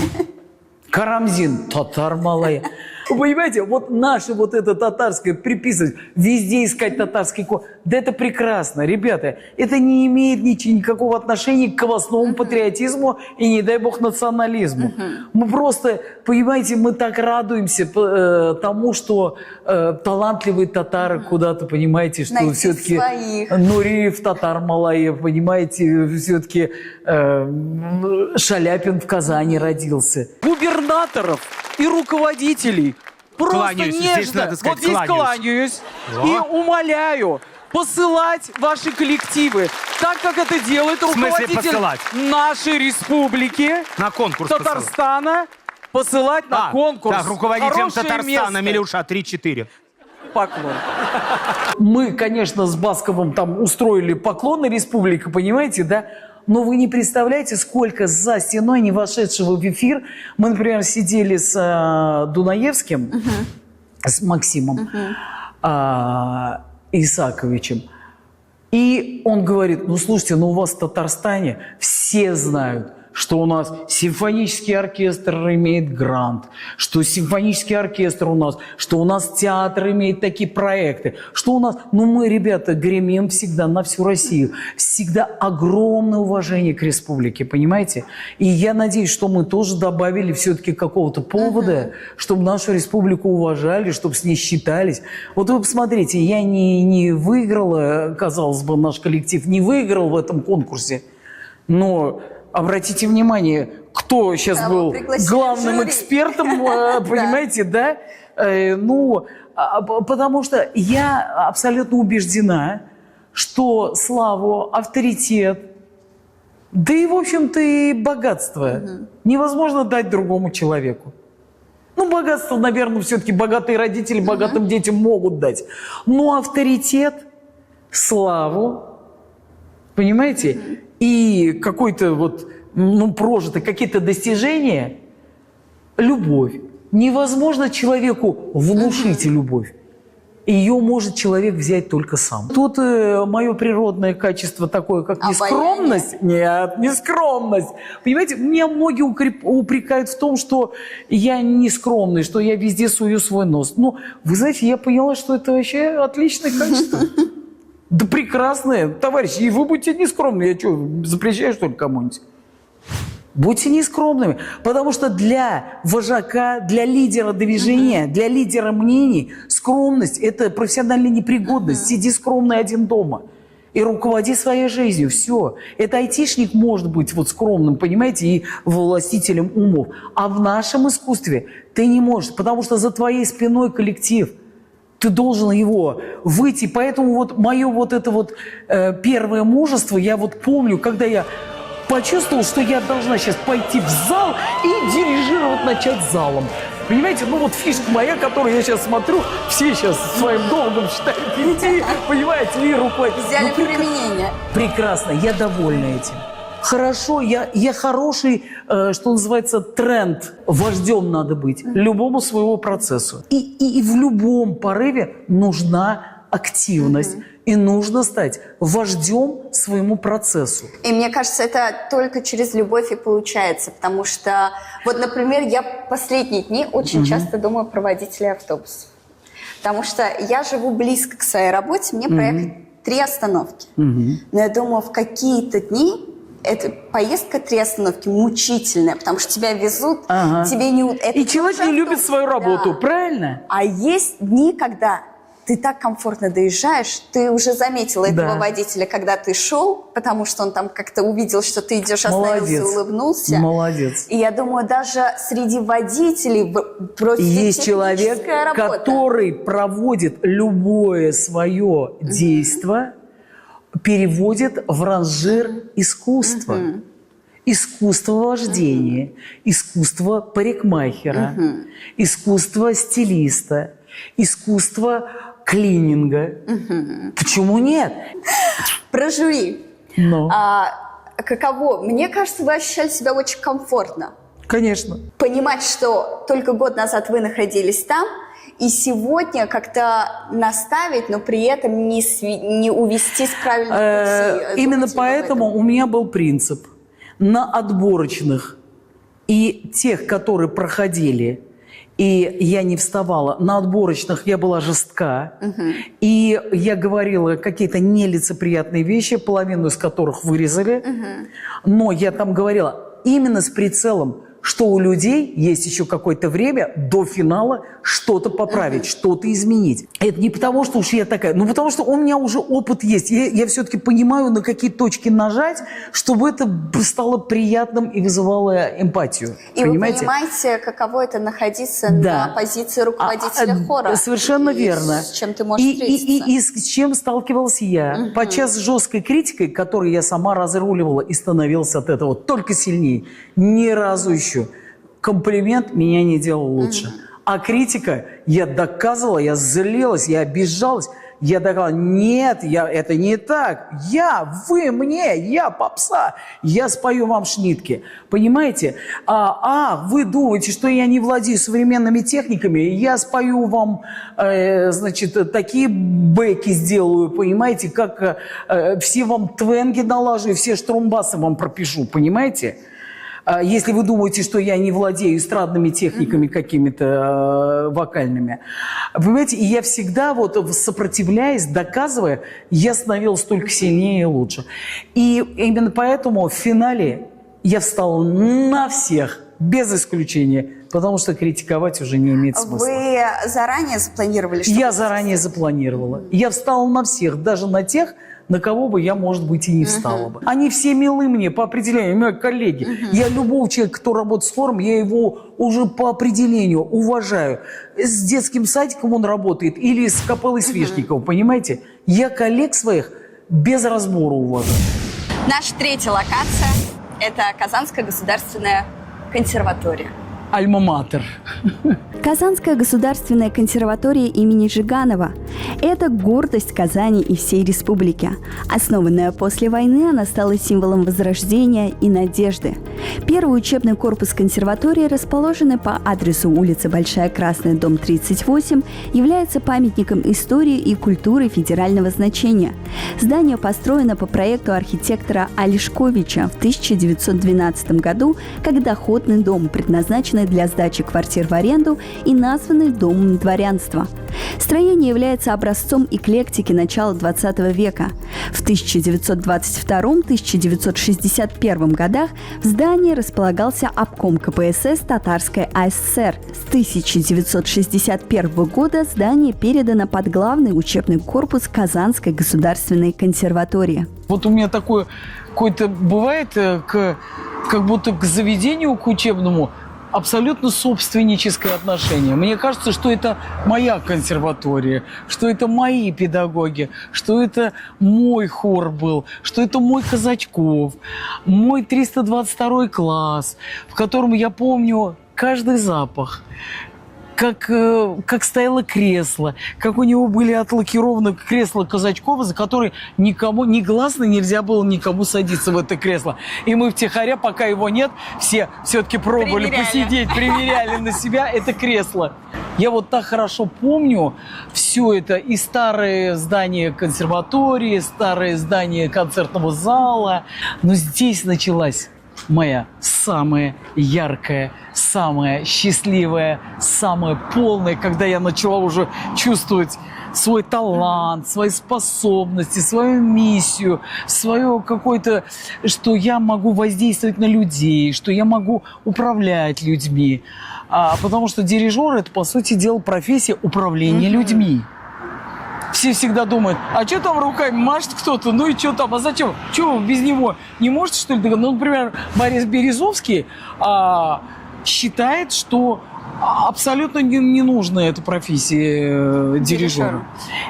[SPEAKER 1] Карамзин, татар малая. Вы понимаете, вот наше вот это татарское приписывать, везде искать татарский код. Да это прекрасно, ребята. Это не имеет никакого отношения к квасному патриотизму и, не дай бог, национализму. Мы просто, понимаете, мы так радуемся тому, что талантливые татары куда-то, понимаете, что все-таки Нуриев татар малая, понимаете, все-таки Шаляпин в Казани родился. Губернаторов и руководителей просто
[SPEAKER 4] Кланяюсь,
[SPEAKER 1] нежно,
[SPEAKER 4] здесь надо сказать,
[SPEAKER 1] вот здесь кланяюсь и умоляю посылать ваши коллективы, так как это делает руководитель
[SPEAKER 4] посылать?
[SPEAKER 1] нашей республики,
[SPEAKER 4] На конкурс
[SPEAKER 1] Татарстана, посылать на конкурс.
[SPEAKER 4] Так, руководителем
[SPEAKER 1] Хорошее
[SPEAKER 4] Татарстана,
[SPEAKER 1] место.
[SPEAKER 4] Милюша, 3-4.
[SPEAKER 1] Поклон. Мы, конечно, с Басковым там устроили поклоны республики, понимаете, да? Но вы не представляете, сколько за стеной не вошедшего в эфир. Мы, например, сидели с Дунаевским, с Максимом Исаковичем. И он говорит, ну, слушайте, ну, у вас в Татарстане все знают, что у нас симфонический оркестр имеет грант, что симфонический оркестр у нас, что у нас театр имеет такие проекты, что у нас... Ну, мы, ребята, гремим всегда на всю Россию. Всегда огромное уважение к республике, понимаете? И я надеюсь, что мы тоже добавили все-таки какого-то повода, чтобы нашу республику уважали, чтобы с ней считались. Вот вы посмотрите, я не выиграла, казалось бы, наш коллектив не выиграл в этом конкурсе, но... Обратите внимание, кто сейчас был главным экспертом, понимаете, да? Ну, потому что я абсолютно убеждена, что славу, авторитет, да и, в общем-то, и богатство невозможно дать другому человеку. Ну, богатство, наверное, все-таки богатые родители богатым детям могут дать. Но авторитет, славу, понимаете, и какой-то вот, ну, прожитый, какие-то достижения, любовь. Невозможно человеку внушить любовь. Ее может человек взять только сам. Тут мое природное качество такое, как нескромность. Нет, не скромность. Понимаете, меня многие упрекают в том, что я не скромный, что я везде сую свой нос. Ну, вы знаете, я поняла, что это вообще отличное качество. Да прекрасное, товарищи, и вы будьте нескромны. Я что, запрещаю, что ли, кому-нибудь? Будьте нескромными, потому что для вожака, для лидера движения, для лидера мнений скромность – это профессиональная непригодность. Сиди скромный один дома и руководи своей жизнью. Все. Это айтишник может быть вот скромным, понимаете, и властителем умов. А в нашем искусстве ты не можешь, потому что за твоей спиной коллектив. Ты должен его выйти. Поэтому вот мое вот это вот первое мужество, я вот помню, когда я почувствовал, что я должна сейчас пойти в зал и дирижировать, начать залом. Понимаете, ну вот фишка моя, которую я сейчас смотрю, все сейчас своим долгом считают идти, понимаете, и рукой.
[SPEAKER 2] Взяли применение.
[SPEAKER 1] Прекрасно, я довольна этим. Хорошо, я хороший, что называется, тренд. Вождем надо быть любому своему процессу. И в любом порыве нужна активность. И нужно стать вождем своему процессу.
[SPEAKER 2] И мне кажется, это только через любовь и получается. Потому что, вот, например, я последние дни очень часто думаю про водителей автобусов. Потому что я живу близко к своей работе, мне проехать 3 остановки. Но я думаю, в какие-то дни эта поездка 3 остановки мучительная, потому что тебя везут, тебе не... Это
[SPEAKER 1] и человек не любит свою работу, правильно?
[SPEAKER 2] А есть дни, когда ты так комфортно доезжаешь, ты уже заметил этого водителя, когда ты шел, потому что он там как-то увидел, что ты идешь, остановился, улыбнулся.
[SPEAKER 1] Молодец.
[SPEAKER 2] И я думаю, даже среди водителей просто
[SPEAKER 1] есть человек,
[SPEAKER 2] работа,
[SPEAKER 1] который проводит любое свое действие, переводит в ранжир искусства. Искусство вождения, искусство парикмахера, искусство стилиста, искусство клининга. Почему нет?
[SPEAKER 2] Про жюри.
[SPEAKER 1] Но.
[SPEAKER 2] Каково? Мне кажется, вы ощущали себя очень комфортно.
[SPEAKER 1] Конечно.
[SPEAKER 2] Понимать, что только год назад вы находились там, и сегодня как-то наставить, но при этом не увести с правильного пути.
[SPEAKER 1] Именно
[SPEAKER 2] Думаете
[SPEAKER 1] поэтому у меня был принцип на отборочных и тех, которые проходили, и я не вставала. На отборочных я была жестка, и я говорила какие-то нелицеприятные вещи, половину из которых вырезали, но я там говорила именно с прицелом, что у людей есть еще какое-то время до финала что-то поправить, что-то изменить. Это не потому, что уж я такая, но потому что у меня уже опыт есть. Я все-таки понимаю, на какие точки нажать, чтобы это стало приятным и вызывало эмпатию.
[SPEAKER 2] И
[SPEAKER 1] понимаете?
[SPEAKER 2] вы понимаете, каково это находиться на позиции руководителя хора.
[SPEAKER 1] Совершенно верно.
[SPEAKER 2] С чем ты можешь встретиться.
[SPEAKER 1] И с чем сталкивалась я. Подчас жесткой критикой, которую я сама разруливала и становилась от этого только сильнее. Ни разу еще комплимент меня не делал лучше. А критика, я доказывала, я злилась, я обижалась. Я доказывала, нет, это не так. Вы мне, я попса. Я спою вам шнитки. Понимаете? Вы думаете, что я не владею современными техниками? Я спою вам, такие бэки сделаю, понимаете? Как все вам твенги налажу, и все штрумбасы вам пропишу, понимаете? Если вы думаете, что я не владею эстрадными техниками какими-то вокальными. Понимаете, и я всегда вот сопротивляясь, доказывая, я становилась только сильнее и лучше. И именно поэтому в финале я встала на всех, без исключения, потому что критиковать уже не имеет смысла.
[SPEAKER 2] Вы заранее запланировали? Что
[SPEAKER 1] Я заранее запланировала. Я встала на всех, даже на тех, на кого бы я, может быть, и не встала бы. Они все милы мне по определению, мои коллеги. Я любого человека, кто работает с хором, я его уже по определению уважаю. С детским садиком он работает или с капеллой Свешникова, понимаете? Я коллег своих без разбора уважаю.
[SPEAKER 2] Наша третья локация – это Казанская государственная консерватория.
[SPEAKER 1] Альма-матер.
[SPEAKER 3] Казанская государственная консерватория имени Жиганова – это гордость Казани и всей республики. Основанная после войны, она стала символом возрождения и надежды. Первый учебный корпус консерватории, расположенный по адресу улица Большая Красная, дом 38, является памятником истории и культуры федерального значения. Здание построено по проекту архитектора Олешковича в 1912 году как доходный дом, предназначенный для сдачи квартир в аренду и названный Домом дворянства. Строение является образцом эклектики начала XX века. В 1922-1961 годах в здании располагался обком КПСС Татарской АССР. С 1961 года здание передано под главный учебный корпус Казанской государственной консерватории.
[SPEAKER 1] Вот у меня такое какое-то бывает, как будто к заведению, к учебному, абсолютно собственническое отношение. Мне кажется, что это моя консерватория, что это мои педагоги, что это мой хор был, что это мой Казачков, мой 322 класс, в котором я помню каждый запах, как стояло кресло, как у него были отлакированы кресла Казачкова, за которые никому, негласно нельзя было никому садиться в это кресло. И мы втихаря, пока его нет, все-таки пробовали посидеть, примеряли на себя это кресло. Я вот так хорошо помню все это, и старые здания консерватории, старые здания концертного зала. Но здесь началась моя самая яркая, самая счастливая, самая полная, когда я начала уже чувствовать свой талант, свои способности, свою миссию, свое какое-то, что я могу воздействовать на людей, что я могу управлять людьми. Потому что дирижер – это, по сути дела, профессия управления людьми. Все всегда думают, а что там руками машет кто-то, ну и что там, а зачем? Чего вы без него не можете, что ли? Ну, например, Борис Березовский считает, что абсолютно не нужна эта профессия дирижера.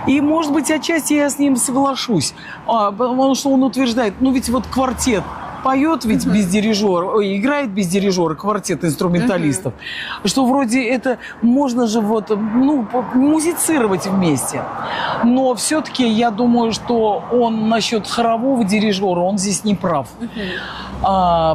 [SPEAKER 1] И, может быть, отчасти я с ним соглашусь, потому что он утверждает, ну ведь вот квартет, поет ведь без дирижера, играет без дирижера, квартет инструменталистов, что вроде это можно же вот, ну, музицировать вместе. Но все-таки я думаю, что он насчет хорового дирижера, он здесь не прав.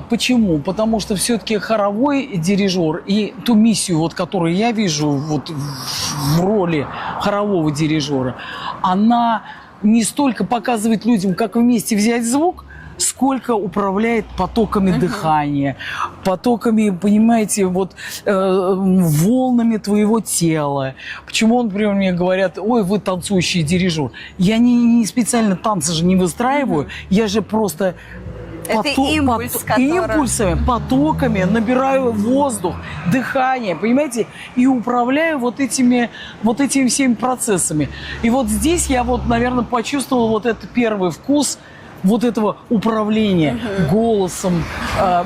[SPEAKER 1] Почему? Потому что все-таки хоровой дирижер и ту миссию, вот, которую я вижу вот, в роли хорового дирижера, она не столько показывает людям, как вместе взять звук, сколько управляет потоками дыхания, потоками, понимаете, вот волнами твоего тела. Почему, например, мне говорят: ой, вы танцующий дирижер. Я не специально танцы же не выстраиваю, я же просто
[SPEAKER 2] Это импульс, который...
[SPEAKER 1] импульсами, потоками набираю воздух, дыхание, понимаете, и управляю вот этими всеми процессами. И вот здесь я вот, наверное, почувствовал вот этот первый вкус вот этого управления голосом.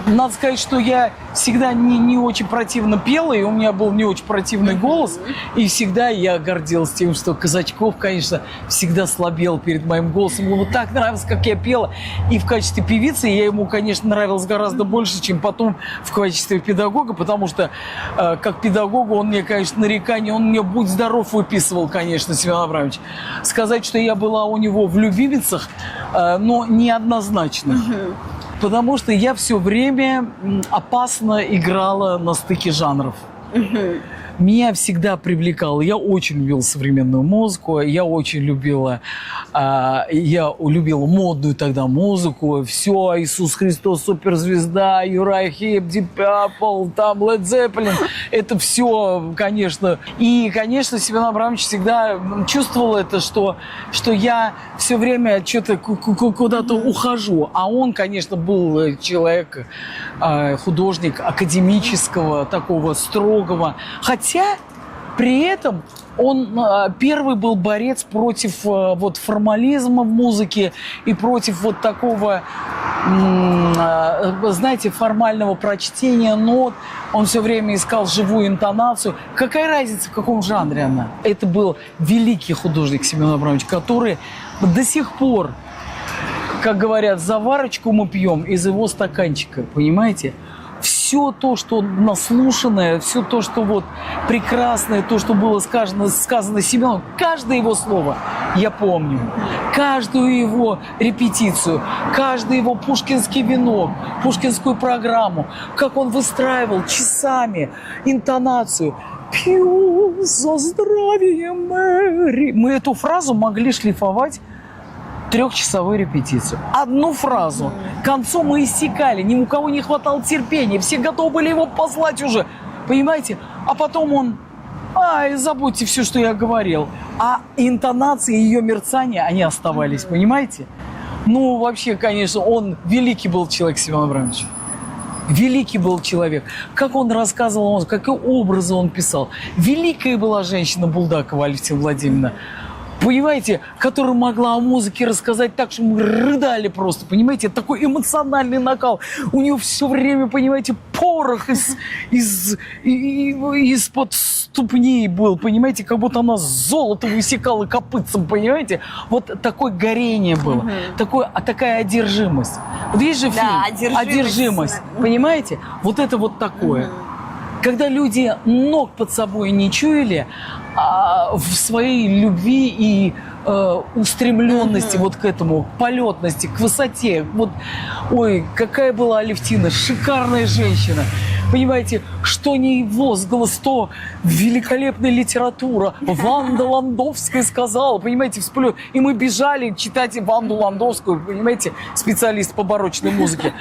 [SPEAKER 1] Надо сказать, что я всегда не очень противно пела, и у меня был не очень противный голос, и всегда я гордился тем, что Казачков, конечно, всегда слабел перед моим голосом. Ему так нравилось, как я пела, и в качестве певицы я ему, конечно, нравилась гораздо больше, чем потом в качестве педагога, потому что как педагогу он мне, конечно, нарекания, он мне «Будь здоров» выписывал, конечно, Семен Абрамович. Сказать, что я была у него в любимицах, но неоднозначно. Потому что я все время опасно играла на стыке жанров. Меня всегда привлекало. Я очень любила современную музыку, я очень любила, модную тогда музыку. Все, Иисус Христос, суперзвезда, Юрай Хип, Deep Purple, там Led Zeppelin. Это все, конечно. И, конечно, Семен Абрамович всегда чувствовал это, что я все время что-то куда-то ухожу. А он, конечно, был человек, художник академического, такого строгого. Хотя при этом он первый был борец против вот формализма в музыке и против вот такого, знаете, формального прочтения нот. Он все время искал живую интонацию. Какая разница, в каком жанре она? Это был великий художник Семен Абрамович, который до сих пор, как говорят, заварочку мы пьем из его стаканчика, понимаете? Все то, что наслушанное, все то, что вот прекрасное, то, что было сказано Семеном, каждое его слово я помню, каждую его репетицию, каждый его пушкинский венок, пушкинскую программу, как он выстраивал часами интонацию. «Пью за здравие Мэри». Мы эту фразу могли шлифовать трехчасовую репетицию. Одну фразу. К концу мы иссякали, ни у кого не хватало терпения, все готовы были его послать уже, понимаете? А потом он: забудьте все, что я говорил. А интонации, ее мерцания, они оставались, понимаете? Ну, вообще, конечно, он великий был человек, Семен Абрамович. Великий был человек. Как он рассказывал, какие образы он писал. Великая была женщина Булгакова Алевтина Владимировна. Понимаете, которая могла о музыке рассказать так, что мы рыдали просто, понимаете, такой эмоциональный накал. У нее все время, понимаете, порох из-под ступней был, понимаете, как будто она золото высекала копытцем, понимаете. Вот такое горение было, такая одержимость. Вот есть же фильм «Одержимость», понимаете, вот это вот такое. Когда люди ног под собой не чуяли, в своей любви и устремленности вот к этому, к полетности, к высоте. Вот, ой, какая была Алевтина, шикарная женщина. Понимаете, что не возглас, то великолепная литература. Ванда Ландовская сказала, понимаете, всплёт. И мы бежали читать Ванду Ландовскую, понимаете, специалист по барочной музыке.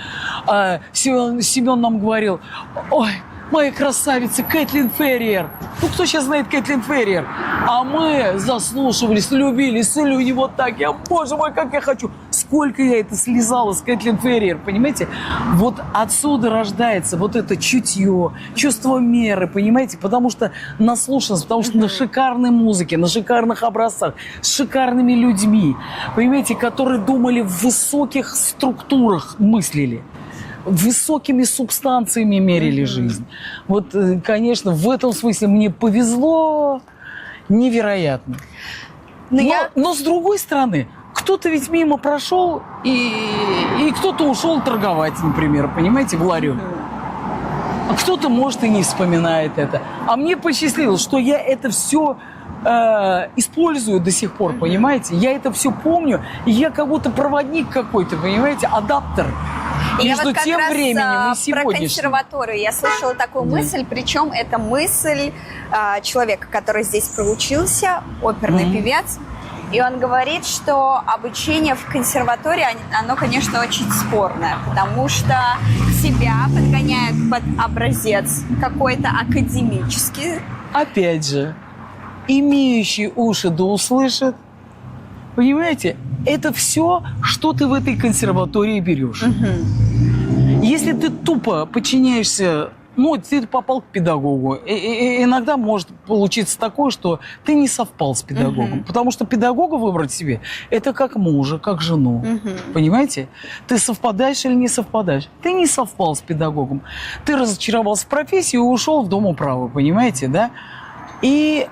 [SPEAKER 1] Семен нам говорил: ой, моя красавица Кэтлин Ферриер. Ну, кто сейчас знает Кэтлин Ферриер? А мы заслушивались, любили, слюни вот так. Боже мой, как я хочу. Сколько я это слезала с Кэтлин Ферриер, понимаете? Вот отсюда рождается вот это чутье, чувство меры, понимаете? Потому что наслушанность, потому что на шикарной музыке, на шикарных образцах, с шикарными людьми, понимаете, которые думали в высоких структурах, мыслили. Высокими субстанциями мерили жизнь. Вот, конечно, в этом смысле мне повезло невероятно. Но с другой стороны, кто-то ведь мимо прошел, и кто-то ушел торговать, например, понимаете, в ларек. А кто-то, может, и не вспоминает это. А мне посчастливилось, что я это все использую до сих пор, понимаете? Я это все помню, и я как будто проводник какой-то, понимаете, адаптер.
[SPEAKER 2] И
[SPEAKER 1] Между
[SPEAKER 2] я вот
[SPEAKER 1] тем
[SPEAKER 2] как раз
[SPEAKER 1] временем и
[SPEAKER 2] про
[SPEAKER 1] сегодняшним.
[SPEAKER 2] консерваторию я слышала такую мысль, причем это мысль человека, который здесь проучился, оперный певец. И он говорит, что обучение в консерватории, оно, конечно, очень спорное, потому что себя подгоняют под образец какой-то академический.
[SPEAKER 1] Опять же, имеющий уши да услышит. Понимаете, это все, что ты в этой консерватории берешь. Если ты тупо подчиняешься, ну, ты попал к педагогу, и иногда может получиться такое, что ты не совпал с педагогом. Потому что педагога выбрать себе, это как мужа, как жену. Понимаете? Ты совпадаешь или не совпадаешь. Ты не совпал с педагогом. Ты разочаровался в профессии и ушел в дом управы. Понимаете, да? И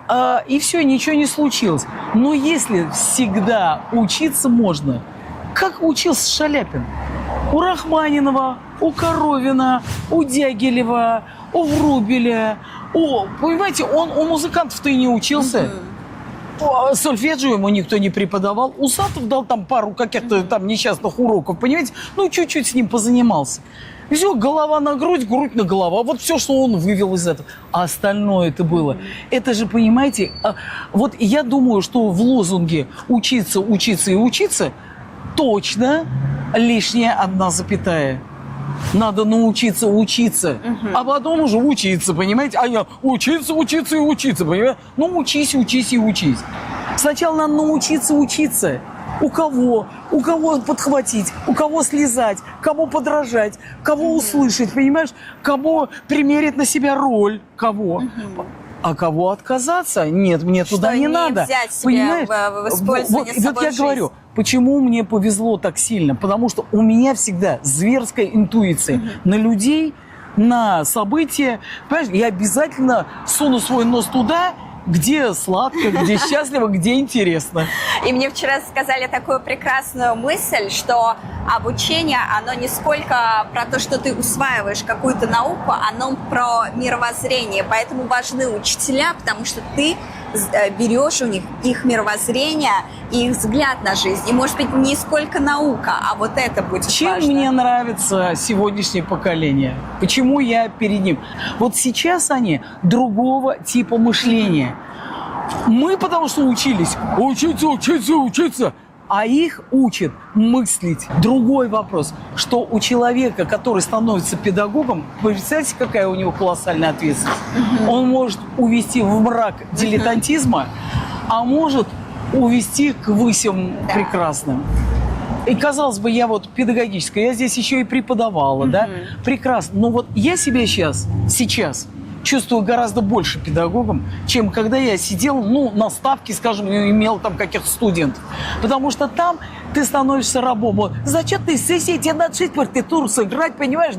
[SPEAKER 1] все, ничего не случилось. Но если всегда учиться можно, как учился Шаляпин? У Рахманинова, у Коровина, у Дягилева, у Врубеля. Понимаете, он у музыкантов-то и не учился. Сольфеджио ему никто не преподавал. Усатов дал там пару каких-то там несчастных уроков, понимаете? Ну, чуть-чуть с ним позанимался. Все, голова на грудь, грудь на голову. Вот все, что он вывел из этого. А остальное это было. Это же, понимаете, вот я думаю, что в лозунге «учиться, учиться и учиться» точно лишняя одна запятая. Надо научиться учиться, а потом уже учиться, понимаете? А я учиться, учиться и учиться, понимаете? Ну, учись, учись и учись. Сначала надо научиться учиться. У кого подхватить, у кого слезать, кого подражать, кого услышать, понимаешь? Кого примерить на себя роль, кого. А кого отказаться? Нет, мне туда не надо.
[SPEAKER 2] Взять себе
[SPEAKER 1] понимаешь?
[SPEAKER 2] в использование собой
[SPEAKER 1] Вот я
[SPEAKER 2] жизнь.
[SPEAKER 1] говорю, почему мне повезло так сильно? Потому что у меня всегда зверская интуиция на людей, на события. Понимаешь, я обязательно суну свой нос туда, где сладко, где счастливо, где интересно.
[SPEAKER 2] И мне вчера сказали такую прекрасную мысль, что обучение, оно не сколько про то, что ты усваиваешь какую-то науку, оно про мировоззрение. Поэтому важны учителя, потому что ты берешь у них их мировоззрение и их взгляд на жизнь. И, может быть, не сколько наука, а вот это будет
[SPEAKER 1] Чем
[SPEAKER 2] важно.
[SPEAKER 1] мне нравится сегодняшнее поколение? Почему я перед ним? Вот сейчас они другого типа мышления. Мы потому что учились учиться. А их учат мыслить. Другой вопрос, что у человека, который становится педагогом, представьте, какая у него колоссальная ответственность. Он может увести в мрак дилетантизма, а может увести к высям прекрасным. И, казалось бы, я вот педагогическая, я здесь еще и преподавала, да, прекрасно. Но вот я себя сейчас чувствую гораздо больше педагогом, чем когда я сидел, ну, на ставке, скажем, и имел там каких-то студентов. Потому что там ты становишься рабом. Вот, зачетные сессии, тебе надо 6 партитур сыграть, понимаешь,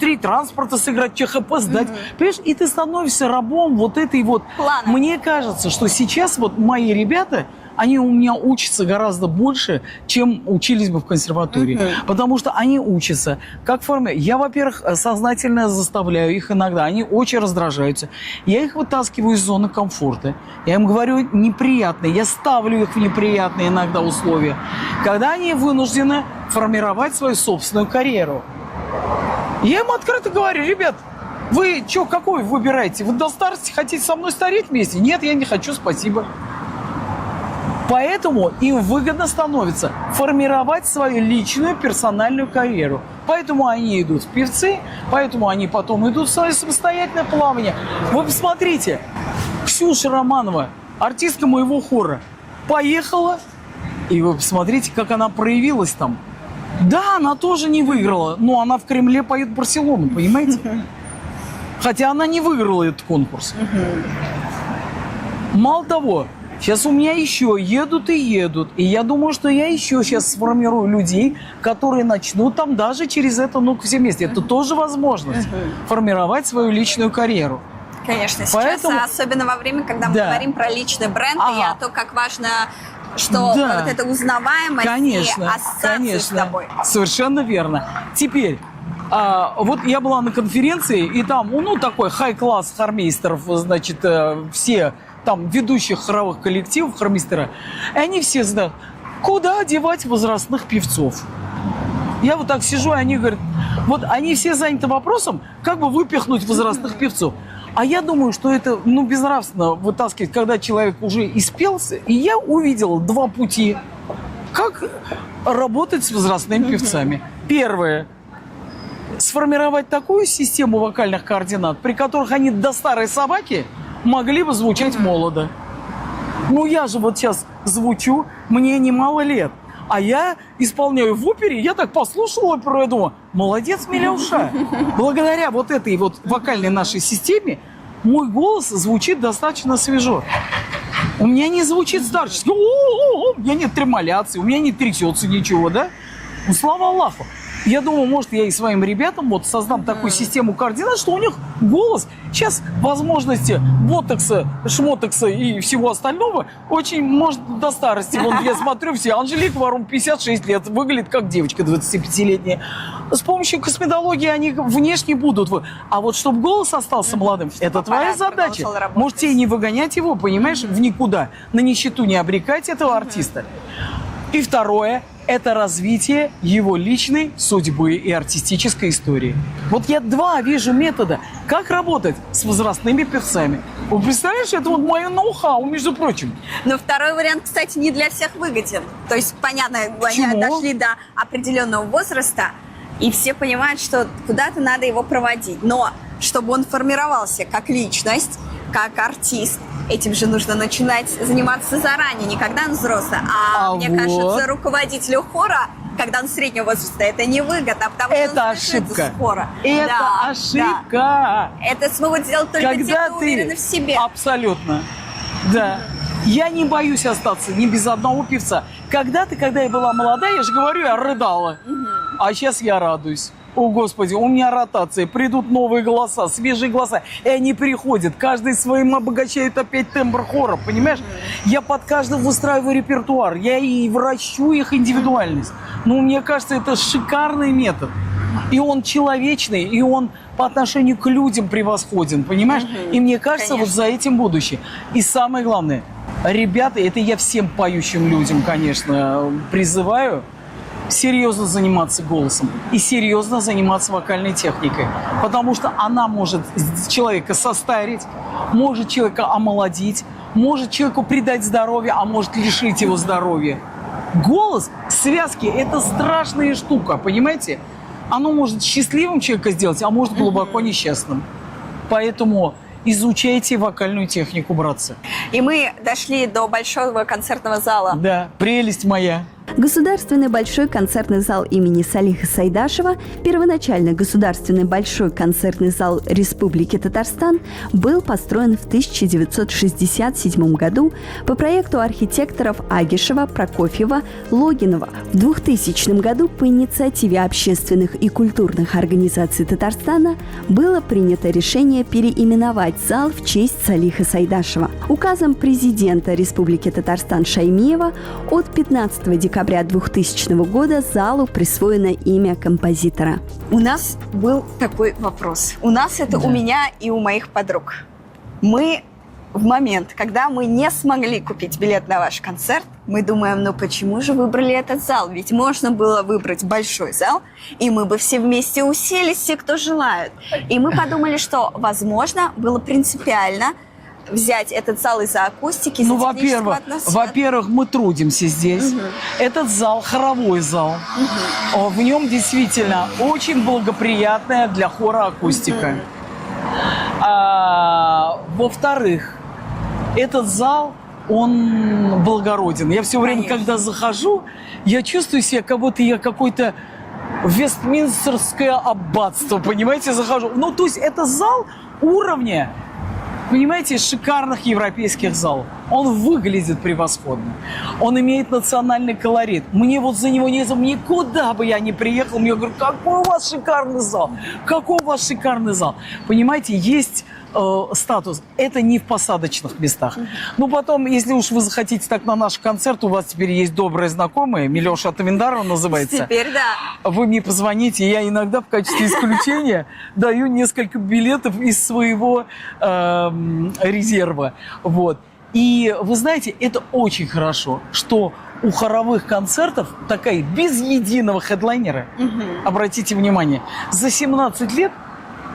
[SPEAKER 1] 3 транспорта сыграть, ЧХП сдать. Понимаешь, и ты становишься рабом вот этой вот...
[SPEAKER 2] Плана.
[SPEAKER 1] Мне кажется, что сейчас вот мои ребята, они у меня учатся гораздо больше, чем учились бы в консерватории. Потому что они учатся. Как форме? Я, во-первых, сознательно заставляю их иногда. Они очень раздражаются. Я их вытаскиваю из зоны комфорта. Я им говорю неприятные. Я ставлю их в неприятные иногда условия. Когда они вынуждены формировать свою собственную карьеру. Я им открыто говорю: ребят, вы что, какой выбираете? Вы до старости хотите со мной стареть вместе? Нет, я не хочу, спасибо. Поэтому им выгодно становится формировать свою личную персональную карьеру. Поэтому они идут в певцы, поэтому они потом идут в свое самостоятельное плавание. Вы посмотрите, Ксюша Романова, артистка моего хора, поехала, и вы посмотрите, как она проявилась там. Да, она тоже не выиграла, но она в Кремле поет Барселону, понимаете? Хотя она не выиграла этот конкурс. Мало того, сейчас у меня еще едут. И я думаю, что я еще сейчас сформирую людей, которые начнут там даже через это, ну, все вместе. Это тоже возможность формировать свою личную карьеру.
[SPEAKER 2] Конечно, сейчас,
[SPEAKER 1] Поэтому...
[SPEAKER 2] особенно во время, когда мы говорим про личный бренд и о том, как важно что
[SPEAKER 1] Да.
[SPEAKER 2] вот эта узнаваемость
[SPEAKER 1] Конечно,
[SPEAKER 2] и ассоциация
[SPEAKER 1] конечно.
[SPEAKER 2] с тобой.
[SPEAKER 1] Совершенно верно. Теперь, вот я была на конференции, и там, ну, такой хай-класс хормейстеров, значит, все там ведущих хоровых коллективов, хормейстера, и они все знают, куда одевать возрастных певцов. Я вот так сижу, и они говорят, вот они все заняты вопросом, как бы выпихнуть возрастных певцов. А я думаю, что это, ну, безнравственно вытаскивать, когда человек уже испелся. И я увидел два пути, как работать с возрастными певцами. Первое. Сформировать такую систему вокальных координат, при которых они до старой собаки могли бы звучать молодо. Ну, я же вот сейчас звучу, мне немало лет. А я исполняю в опере, я так послушал оперу, я думаю, молодец, Миляуша. Благодаря вот этой вот вокальной нашей системе мой голос звучит достаточно свежо. У меня не звучит старчески. У меня нет тремоляции, у меня не трясется ничего, да? Ну, слава Аллаху. Я думаю, может, я и своим ребятам вот создам такую систему координат, что у них голос, сейчас возможности ботокса, шмотокса и всего остального очень, может, до старости. Вон, я смотрю, все, Анжелика Варум 56 лет, выглядит как девочка 25-летняя. С помощью косметологии они внешне будут. А вот чтобы голос остался молодым, это твоя задача. Можете и не выгонять его, понимаешь, в никуда. На нищету не обрекать этого артиста. И второе – это развитие его личной судьбы и артистической истории. Вот я два вижу метода, как работать с возрастными певцами. Вы представляете, это вот мое ноу-хау, между прочим.
[SPEAKER 2] Но второй вариант, кстати, не для всех выгоден. То есть, понятно, они дошли до определенного возраста, и все понимают, что куда-то надо его проводить. Но чтобы он формировался как личность, как артист, этим же нужно начинать заниматься заранее, не когда он взрослый. Мне
[SPEAKER 1] вот.
[SPEAKER 2] кажется, руководителю хора, когда он среднего возраста, это невыгодно, потому что
[SPEAKER 1] Это
[SPEAKER 2] он
[SPEAKER 1] ошибка.
[SPEAKER 2] с хора.
[SPEAKER 1] Это
[SPEAKER 2] Да,
[SPEAKER 1] ошибка.
[SPEAKER 2] да. Это смогут сделать только те,
[SPEAKER 1] Когда
[SPEAKER 2] кто
[SPEAKER 1] ты
[SPEAKER 2] уверены в себе.
[SPEAKER 1] Абсолютно. Да. Я не боюсь остаться ни без одного певца. Когда-то, когда я была молодая, я же говорю, я рыдала. А сейчас я радуюсь. О, Господи, у меня ротация, придут новые голоса, свежие голоса. И они приходят, каждый своим обогащает опять тембр хора, понимаешь? Я под каждым выстраиваю репертуар, я и вращу их индивидуальность. Но мне кажется, это шикарный метод. И он человечный, и он по отношению к людям превосходен, понимаешь? И мне кажется,
[SPEAKER 2] Конечно.
[SPEAKER 1] вот за этим будущее. И самое главное, ребята, это я всем поющим людям, конечно, призываю, серьезно заниматься голосом и серьезно заниматься вокальной техникой. Потому что она может человека состарить, может человека омолодить, может человеку придать здоровье, а может лишить его здоровья. Голос, связки – это страшная штука, понимаете? Оно может счастливым человека сделать, а может глубоко несчастным. Поэтому изучайте вокальную технику, братцы.
[SPEAKER 2] И мы дошли до большого концертного зала.
[SPEAKER 1] Да, прелесть моя.
[SPEAKER 3] Государственный большой концертный зал имени Салиха Сайдашева, первоначально Государственный большой концертный зал Республики Татарстан, был построен в 1967 году по проекту архитекторов Агишева, Прокофьева, Логинова. В 2000 году по инициативе общественных и культурных организаций Татарстана было принято решение переименовать зал в честь Салиха Сайдашева. Указом президента Республики Татарстан Шаймиева от 15 декабря 2000 года залу присвоено имя композитора.
[SPEAKER 2] У нас был такой вопрос. У нас это у меня и у моих подруг. Мы в момент, когда мы не смогли купить билет на ваш концерт, мы думаем, ну почему же выбрали этот зал? Ведь можно было выбрать большой зал, и мы бы все вместе уселись, все, кто желают. И мы подумали, что, возможно, было принципиально взять этот зал из-за акустики, из-за
[SPEAKER 1] Ну,
[SPEAKER 2] технического отношения.
[SPEAKER 1] во-первых, мы трудимся здесь. Этот зал, хоровой зал. В нем действительно очень благоприятная для хора акустика. Во-вторых, этот зал, он благороден. Я все время,
[SPEAKER 2] Конечно.
[SPEAKER 1] когда захожу, я чувствую себя, как будто я какой-то Вестминстерское аббатство, понимаете, захожу. Ну, то есть это зал уровня, понимаете, шикарных европейских залов. Он выглядит превосходно. Он имеет национальный колорит. Мне вот за него никуда бы я не приехал. Мне говорят, какой у вас шикарный зал. Какой у вас шикарный зал. Понимаете, есть статус. Это не в посадочных местах. Ну, потом, если уж вы захотите так на наш концерт, у вас теперь есть добрые знакомые, Милеша Атавиндарова называется.
[SPEAKER 2] Теперь да.
[SPEAKER 1] Вы мне позвоните, я иногда в качестве исключения даю несколько билетов из своего резерва. Вот. И вы знаете, это очень хорошо, что у хоровых концертов такая без единого хедлайнера. Обратите внимание, за 17 лет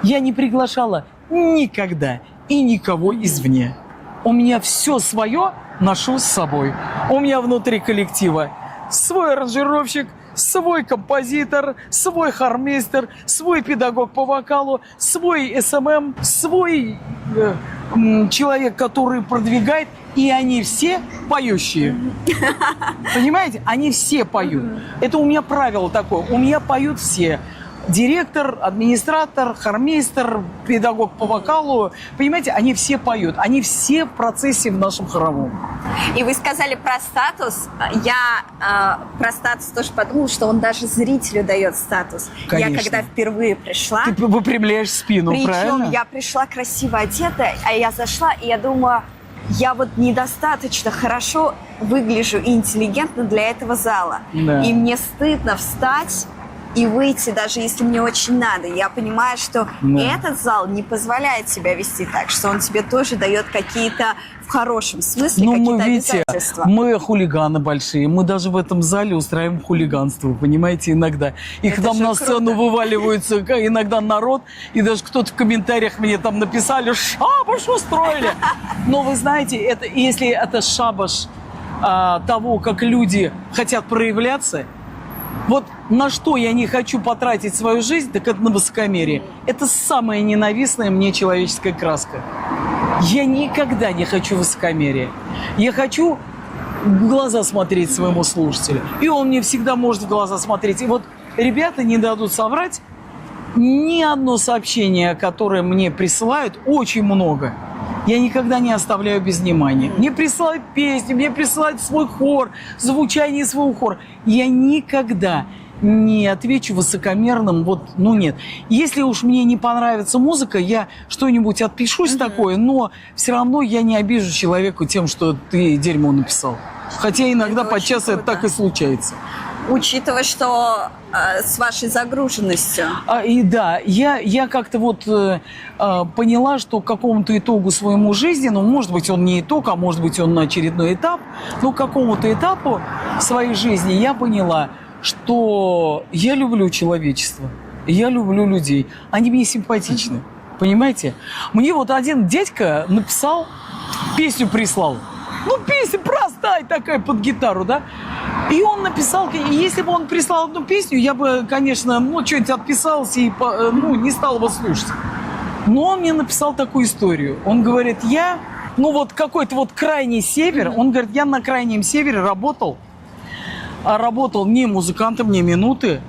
[SPEAKER 1] я не приглашала никогда и никого извне. У меня все свое ношу с собой. У меня внутри коллектива свой аранжировщик, свой композитор, свой хормейстер, свой педагог по вокалу, свой СММ, свой человек, который продвигает, и они все поющие. Понимаете? Они все поют. Это у меня правило такое. У меня поют все. Директор, администратор, хормейстер, педагог по вокалу. Понимаете, они все поют. Они все в процессе в нашем хоровом.
[SPEAKER 2] И вы сказали про статус. Я про статус тоже подумала, что он даже зрителю дает статус.
[SPEAKER 1] Конечно.
[SPEAKER 2] Я когда впервые пришла...
[SPEAKER 1] Ты выпрямляешь спину, правильно?
[SPEAKER 2] Причем я пришла красиво одетая, а я зашла, и я думаю, я вот недостаточно хорошо выгляжу и интеллигентно для этого зала.
[SPEAKER 1] Да.
[SPEAKER 2] И мне стыдно встать и выйти, даже если мне очень надо. Я понимаю, что этот зал не позволяет себя вести так, что он тебе тоже дает какие-то, в хорошем смысле,
[SPEAKER 1] Ну,
[SPEAKER 2] какие-то
[SPEAKER 1] мы, видите,
[SPEAKER 2] обязательства.
[SPEAKER 1] мы хулиганы большие. Мы даже в этом зале устраиваем хулиганство, понимаете, иногда. И к
[SPEAKER 2] Это
[SPEAKER 1] нам
[SPEAKER 2] же
[SPEAKER 1] на сцену
[SPEAKER 2] круто.
[SPEAKER 1] вываливаются иногда народ, и даже кто-то в комментариях мне там написали: шабаш устроили. Но вы знаете, это, если это шабаш того, как люди хотят проявляться, вот на что я не хочу потратить свою жизнь, так это на высокомерие. Это самая ненавистная мне человеческая краска. Я никогда не хочу высокомерия. Я хочу в глаза смотреть своему слушателю. И он мне всегда может в глаза смотреть. И вот ребята не дадут соврать. Ни одно сообщение, которое мне присылают, очень много, я никогда не оставляю без внимания. Мне присылают песни, мне присылают свой хор, звучание своего хора. Я никогда не отвечу высокомерным, вот, ну нет. Если уж мне не понравится музыка, я что-нибудь отпишусь такое, но все равно я не обижу человека тем, что ты дерьмо написал. Хотя иногда
[SPEAKER 2] Это
[SPEAKER 1] подчас
[SPEAKER 2] очень
[SPEAKER 1] это
[SPEAKER 2] круто.
[SPEAKER 1] так и случается.
[SPEAKER 2] Учитывая, что с вашей загруженностью.
[SPEAKER 1] И да, я как-то вот поняла, что к какому-то итогу своему жизненному, может быть, он не итог, а может быть, он очередной этап, но к какому-то этапу своей жизни я поняла, что я люблю человечество, я люблю людей, они мне симпатичны, понимаете? Мне вот один дядька написал, песню прислал. Ну, песня простая такая под гитару, да? И он написал, если бы он прислал одну песню, я бы, конечно, что-нибудь отписался и, не стал его слушать. Но он мне написал такую историю. Он говорит, какой-то вот крайний север, он говорит, я на крайнем севере работал не музыкантом, не минуты.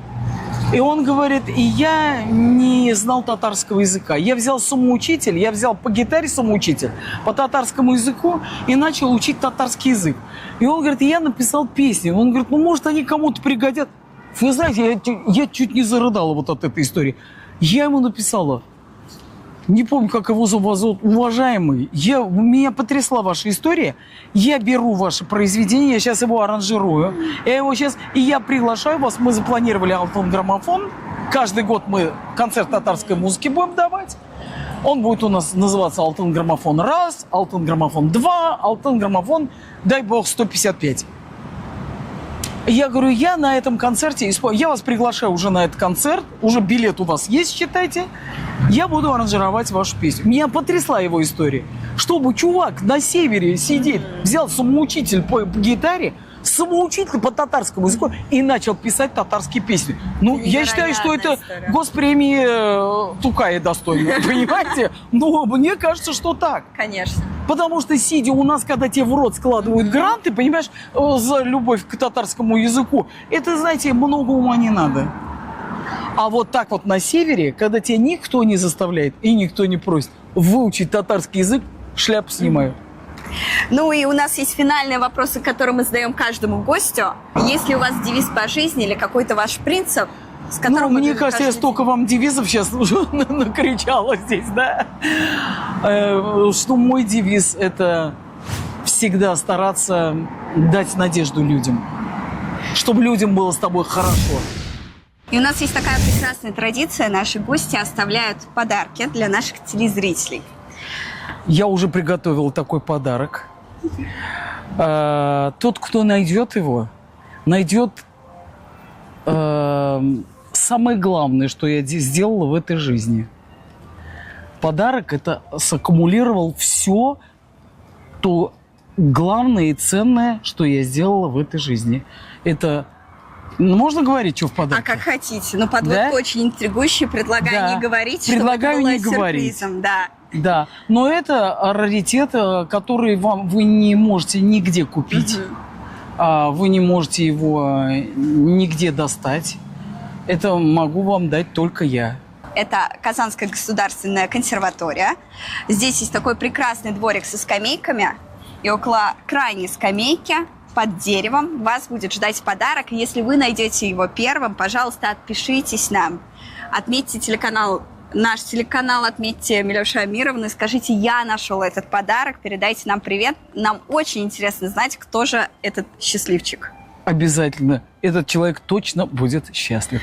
[SPEAKER 1] И он говорит, и я не знал татарского языка. Я взял самоучитель, я взял по гитаре самоучитель, по татарскому языку и начал учить татарский язык. И он говорит, я написал песни. Он говорит, может, они кому-то пригодятся. Вы знаете, я чуть не зарыдала вот от этой истории. Я ему написала, не помню, как его зовут, уважаемый, меня потрясла ваша история. Я беру ваше произведение, я сейчас его аранжирую. И я приглашаю вас, мы запланировали Алтын Граммофон. Каждый год мы концерт татарской музыки будем давать. Он будет у нас называться Алтын Граммофон 1, Алтын Граммофон 2, Алтын Граммофон, дай бог, 155. Я говорю, я на этом концерте, я вас приглашаю уже на этот концерт, уже билет у вас есть, считайте, я буду аранжировать вашу песню. Меня потрясла его история, чтобы чувак на севере сидит, взял самоучитель по гитаре, самоучитель по татарскому языку и начал писать татарские песни. Я считаю, что это
[SPEAKER 2] история.
[SPEAKER 1] госпремии Тукая достойно, понимаете? Но мне кажется, что так.
[SPEAKER 2] Конечно.
[SPEAKER 1] Потому что, сидя у нас, когда тебе в рот складывают гранты, понимаешь, за любовь к татарскому языку, это, знаете, много ума не надо. А вот так вот на севере, когда тебя никто не заставляет и никто не просит выучить татарский язык, шляпу снимаю.
[SPEAKER 2] Ну и у нас есть финальные вопросы, которые мы задаем каждому гостю. Есть ли у вас девиз по жизни или какой-то ваш принцип, с которым
[SPEAKER 1] мне
[SPEAKER 2] вы
[SPEAKER 1] кажется, я
[SPEAKER 2] каждый
[SPEAKER 1] столько вам девизов сейчас уже накричала здесь, да? Что мой девиз – это всегда стараться дать надежду людям, чтобы людям было с тобой хорошо.
[SPEAKER 2] И у нас есть такая прекрасная традиция. Наши гости оставляют подарки для наших телезрителей.
[SPEAKER 1] Я уже приготовил такой подарок. Тот, кто найдет его, найдет самое главное, что я сделала в этой жизни. Подарок – это саккумулировал все то главное и ценное, что я сделала в этой жизни. Это... можно говорить, что в подарке?
[SPEAKER 2] А как хотите. Но подводка очень интригующая. Предлагаю не говорить,
[SPEAKER 1] Предлагаю
[SPEAKER 2] чтобы
[SPEAKER 1] не
[SPEAKER 2] это было
[SPEAKER 1] говорить.
[SPEAKER 2] сюрпризом. Да.
[SPEAKER 1] Да, но это раритет, который вы не можете нигде купить. Вы не можете его нигде достать. Это могу вам дать только я.
[SPEAKER 2] Это Казанская государственная консерватория. Здесь есть такой прекрасный дворик со скамейками. И около крайней скамейки под деревом вас будет ждать подарок. И если вы найдете его первым, пожалуйста, отпишитесь нам. Отметьте наш телеканал, отметьте Милюшу Амировну и скажите: я нашел этот подарок, передайте нам привет. Нам очень интересно знать, кто же этот счастливчик.
[SPEAKER 1] Обязательно. Этот человек точно будет счастлив.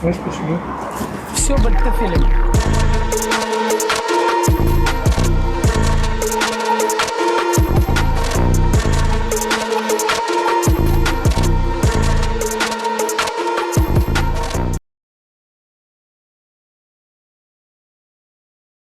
[SPEAKER 4] Спасибо.
[SPEAKER 1] Все, Бальтефелем.